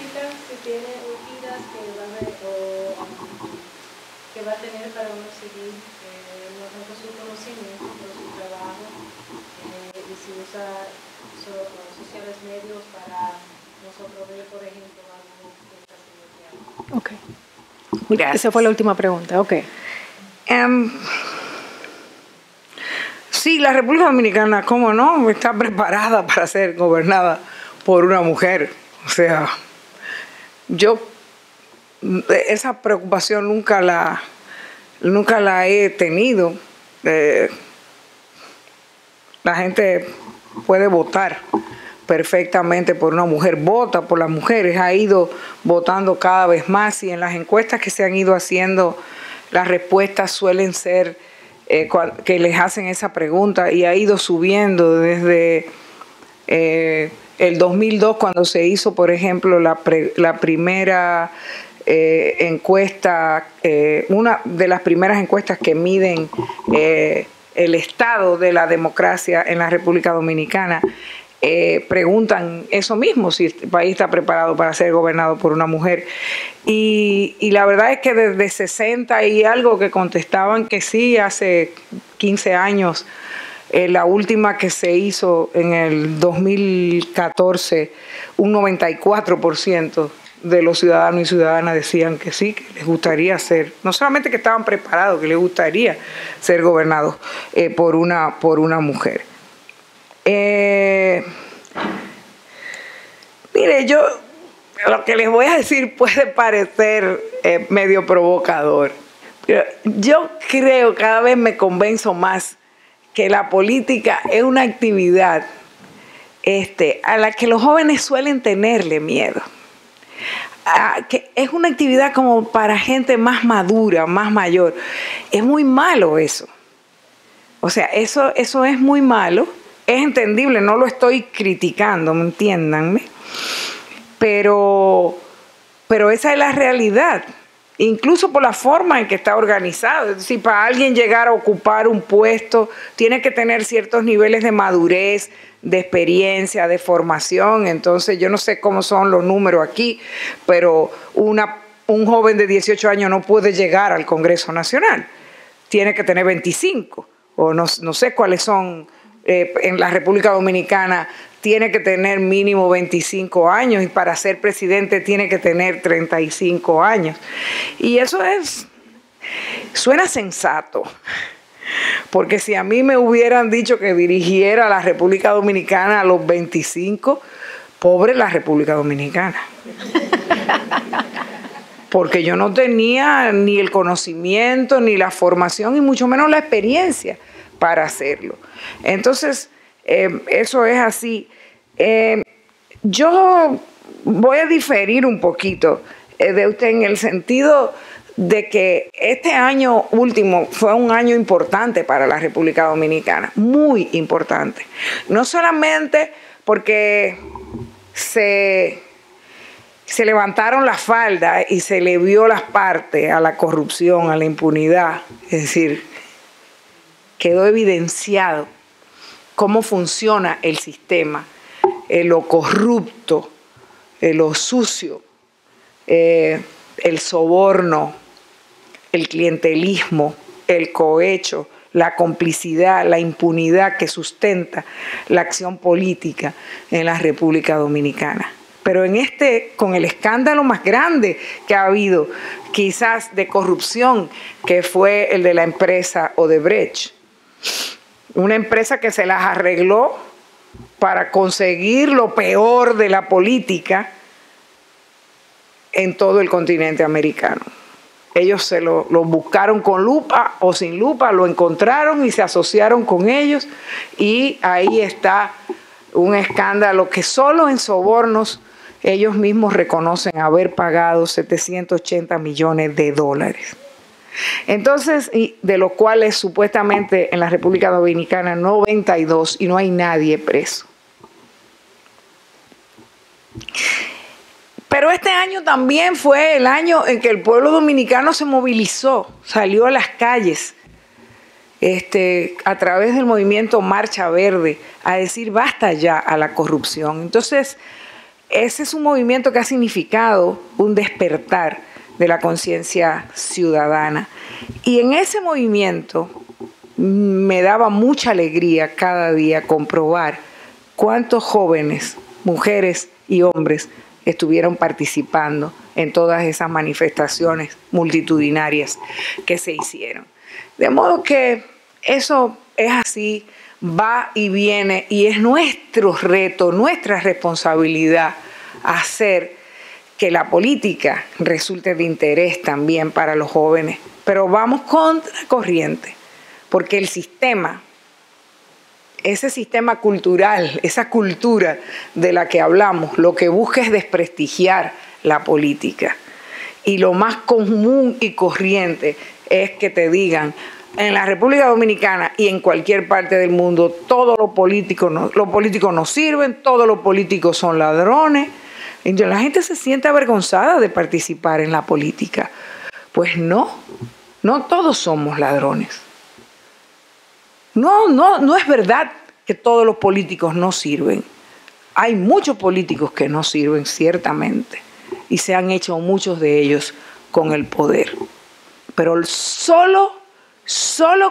Speaker 4: Ok. Gracias. Esa fue la última pregunta, ok.
Speaker 5: Sí, la República Dominicana, ¿cómo no? Está preparada para ser gobernada por una mujer. O sea, yo esa preocupación nunca la he tenido. La gente puede votar perfectamente por una mujer, vota por las mujeres, ha ido votando cada vez más, y en las encuestas que se han ido haciendo, las respuestas suelen ser que les hacen esa pregunta, y ha ido subiendo desde el 2002, cuando se hizo, por ejemplo, la primera encuesta, una de las primeras encuestas que miden el estado de la democracia en la República Dominicana. Preguntan eso mismo, si el país está preparado para ser gobernado por una mujer, y la verdad es que desde 60 y algo que contestaban que sí, hace 15 años, la última que se hizo en el 2014, un 94% de los ciudadanos y ciudadanas decían que sí, que les gustaría ser, no solamente que estaban preparados, que les gustaría ser gobernados por una mujer. Mire, yo lo que les voy a decir puede parecer medio provocador, pero yo creo, cada vez me convenzo más, que la política es una actividad a la que los jóvenes suelen tenerle miedo. Que es una actividad como para gente más madura, más mayor. Es muy malo eso. O sea, eso es muy malo. Es entendible, no lo estoy criticando, ¿me entiéndanme? Pero esa es la realidad, incluso por la forma en que está organizado. Es decir, para alguien llegar a ocupar un puesto, tiene que tener ciertos niveles de madurez, de experiencia, de formación. Entonces yo no sé cómo son los números aquí, pero un joven de 18 años no puede llegar al Congreso Nacional. Tiene que tener 25, o no sé cuáles son. En la República Dominicana tiene que tener mínimo 25 años y para ser presidente tiene que tener 35 años. Y eso suena sensato, porque si a mí me hubieran dicho que dirigiera la República Dominicana a los 25, pobre la República Dominicana. Porque yo no tenía ni el conocimiento, ni la formación, y mucho menos la experiencia para hacerlo. Entonces, eso es así. Yo voy a diferir un poquito de usted en el sentido de que este año último fue un año importante para la República Dominicana, muy importante. No solamente porque se levantaron las faldas y se le vio las partes a la corrupción, a la impunidad, es decir, quedó evidenciado cómo funciona el sistema, lo corrupto, lo sucio, el soborno, el clientelismo, el cohecho, la complicidad, la impunidad que sustenta la acción política en la República Dominicana. Pero con el escándalo más grande que ha habido, quizás de corrupción, que fue el de la empresa Odebrecht. Una empresa que se las arregló para conseguir lo peor de la política en todo el continente americano. Ellos se lo buscaron con lupa o sin lupa, lo encontraron y se asociaron con ellos, y ahí está un escándalo que solo en sobornos ellos mismos reconocen haber pagado 780 millones de dólares. Entonces, de los cuales supuestamente en la República Dominicana 92, y no hay nadie preso. Pero este año también fue el año en que el pueblo dominicano se movilizó, salió a las calles a través del movimiento Marcha Verde a decir basta ya a la corrupción. Entonces, ese es un movimiento que ha significado un despertar de la conciencia ciudadana. Y en ese movimiento me daba mucha alegría cada día comprobar cuántos jóvenes, mujeres y hombres estuvieron participando en todas esas manifestaciones multitudinarias que se hicieron. De modo que eso es así, va y viene, y es nuestro reto, nuestra responsabilidad hacer que la política resulte de interés también para los jóvenes. Pero vamos contra corriente, porque el sistema, ese sistema cultural, esa cultura de la que hablamos, lo que busca es desprestigiar la política. Y lo más común y corriente es que te digan, en la República Dominicana y en cualquier parte del mundo, todos los políticos no sirven, todos los políticos son ladrones. Entonces la gente se siente avergonzada de participar en la política. Pues no todos somos ladrones. No es verdad que todos los políticos no sirven. Hay muchos políticos que no sirven, ciertamente, y se han hecho muchos de ellos con el poder. Pero solo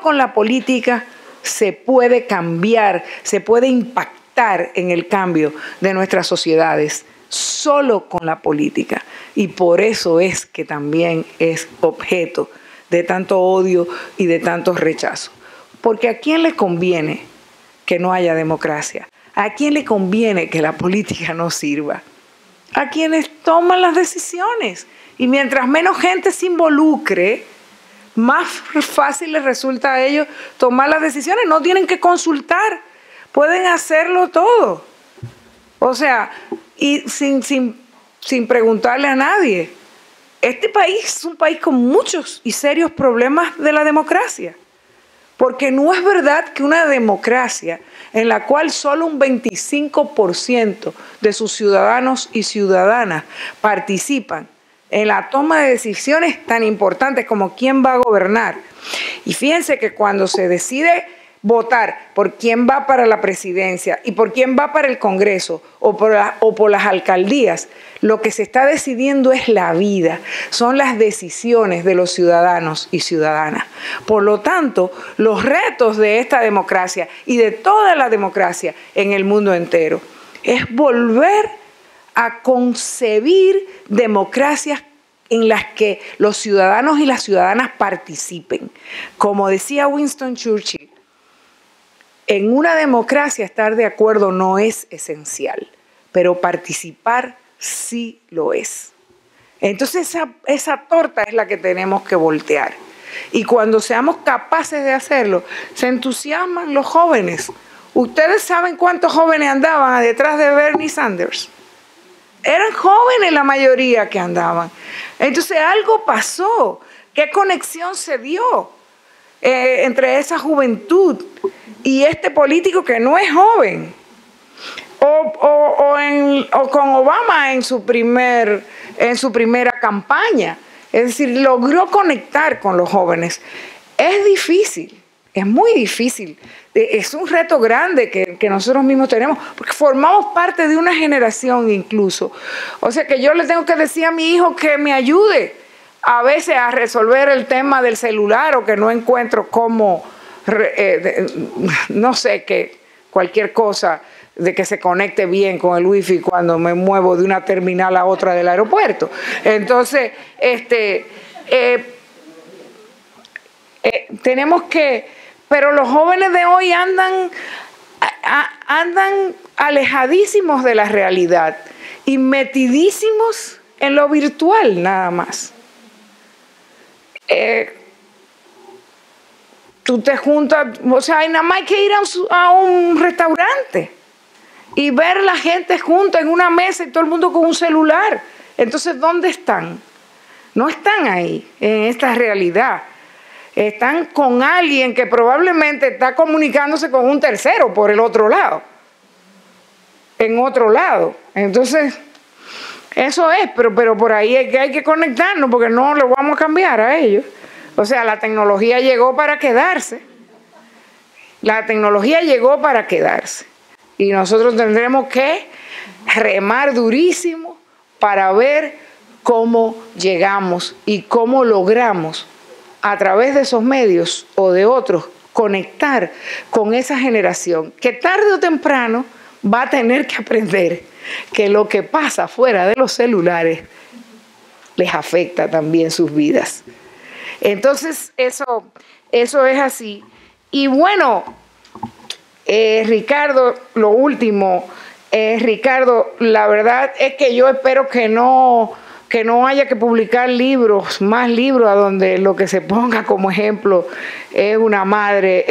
Speaker 5: con la política se puede cambiar, se puede impactar en el cambio de nuestras sociedades. Solo con la política. Y por eso es que también es objeto de tanto odio y de tanto rechazo. Porque ¿a quién le conviene que no haya democracia? ¿A quién le conviene que la política no sirva? A quienes toman las decisiones. Y mientras menos gente se involucre, más fácil les resulta a ellos tomar las decisiones. No tienen que consultar, pueden hacerlo todo. O sea, y sin preguntarle a nadie. Este país es un país con muchos y serios problemas de la democracia. Porque no es verdad que una democracia en la cual solo un 25% de sus ciudadanos y ciudadanas participan en la toma de decisiones tan importantes como quién va a gobernar. Y fíjense que cuando se decide votar por quién va para la presidencia y por quién va para el Congreso o por las alcaldías, lo que se está decidiendo es la vida, son las decisiones de los ciudadanos y ciudadanas. Por lo tanto, los retos de esta democracia y de toda la democracia en el mundo entero es volver a concebir democracias en las que los ciudadanos y las ciudadanas participen. Como decía Winston Churchill, en una democracia estar de acuerdo no es esencial, pero participar sí lo es. Entonces esa torta es la que tenemos que voltear. Y cuando seamos capaces de hacerlo, se entusiasman los jóvenes. ¿Ustedes saben cuántos jóvenes andaban detrás de Bernie Sanders? Eran jóvenes la mayoría que andaban. Entonces algo pasó. ¿Qué conexión se dio entre esa juventud y este político que no es joven? O con Obama en su primera campaña. Es decir, logró conectar con los jóvenes. Es difícil, es muy difícil. Es un reto grande que nosotros mismos tenemos, porque formamos parte de una generación incluso. O sea que yo le tengo que decir a mi hijo que me ayude a veces a resolver el tema del celular, o que no encuentro cómo, no sé, que cualquier cosa de que se conecte bien con el wifi cuando me muevo de una terminal a otra del aeropuerto. Entonces, tenemos que, pero los jóvenes de hoy andan alejadísimos de la realidad y metidísimos en lo virtual nada más. Tú te juntas, o sea, hay nada más que ir a un restaurante y ver la gente junta en una mesa y todo el mundo con un celular. Entonces, ¿dónde están? No están ahí, en esta realidad. Están con alguien que probablemente está comunicándose con un tercero por el otro lado. En otro lado. Entonces, eso es, pero por ahí es que hay que conectarnos, porque no lo vamos a cambiar a ellos. O sea, la tecnología llegó para quedarse. La tecnología llegó para quedarse. Y nosotros tendremos que remar durísimo para ver cómo llegamos y cómo logramos, a través de esos medios o de otros, conectar con esa generación que tarde o temprano va a tener que aprender que lo que pasa fuera de los celulares les afecta también sus vidas. Entonces, eso es así. Y bueno, Ricardo, lo último, Ricardo, la verdad es que yo espero que no haya que publicar más libros, a donde lo que se ponga como ejemplo es una madre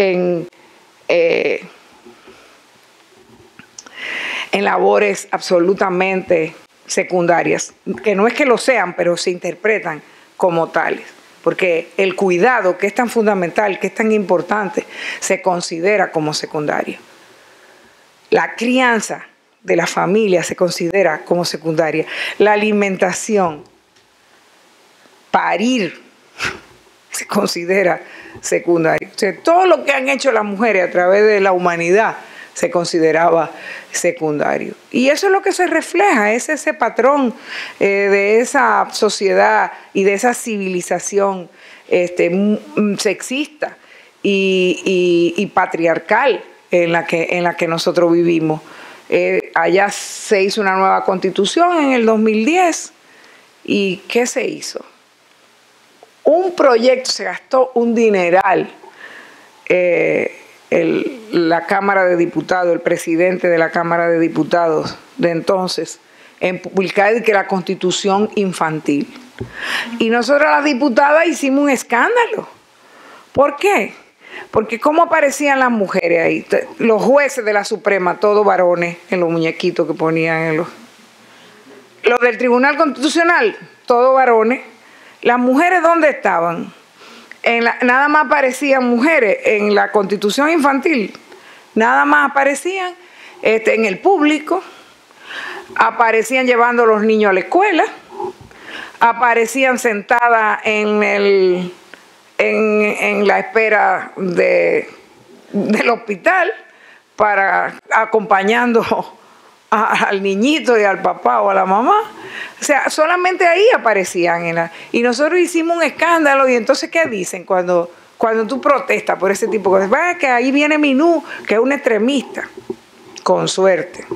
Speaker 5: en labores absolutamente secundarias, que no es que lo sean, pero se interpretan como tales, porque el cuidado, que es tan fundamental, que es tan importante, se considera como secundario. La crianza de la familia se considera como secundaria. La alimentación, parir, se considera secundario. O sea, todo lo que han hecho las mujeres a través de la humanidad se consideraba secundario. Y eso es lo que se refleja, es ese patrón de esa sociedad y de esa civilización sexista y patriarcal en la que nosotros vivimos. Allá se hizo una nueva constitución en el 2010. ¿Y qué se hizo? Un proyecto, se gastó un dineral. La Cámara de Diputados, el presidente de la Cámara de Diputados de entonces, en publicar que la Constitución infantil. Y nosotros las diputadas hicimos un escándalo. ¿Por qué? Porque ¿cómo aparecían las mujeres ahí? Los jueces de la Suprema, todos varones, en los muñequitos que ponían en los del Tribunal Constitucional, todos varones. ¿Las mujeres dónde estaban? Nada más aparecían mujeres en la Constitución infantil. Nada más aparecían en el público. Aparecían llevando a los niños a la escuela. Aparecían sentadas en la espera de del hospital para acompañando al niñito y al papá o a la mamá. O sea, solamente ahí aparecían. Y nosotros hicimos un escándalo. Y entonces, ¿qué dicen cuando tú protestas por ese tipo de cosas? Vaya que ahí viene Minú, que es un extremista. Con suerte.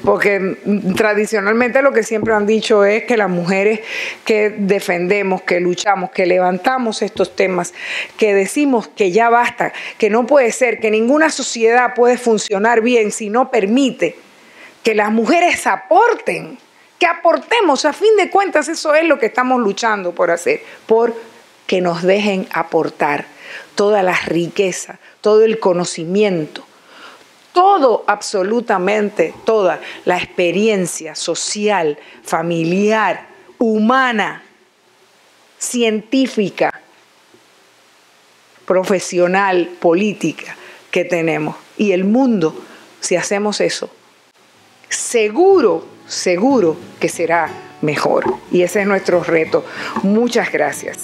Speaker 5: Porque tradicionalmente lo que siempre han dicho es que las mujeres que defendemos, que luchamos, que levantamos estos temas, que decimos que ya basta, que no puede ser, que ninguna sociedad puede funcionar bien si no permite que las mujeres aporten, que aportemos. A fin de cuentas, eso es lo que estamos luchando por hacer, por que nos dejen aportar toda la riqueza, todo el conocimiento, todo, absolutamente toda la experiencia social, familiar, humana, científica, profesional, política que tenemos. Y el mundo, si hacemos eso, seguro que será mejor. Y ese es nuestro reto. Muchas gracias.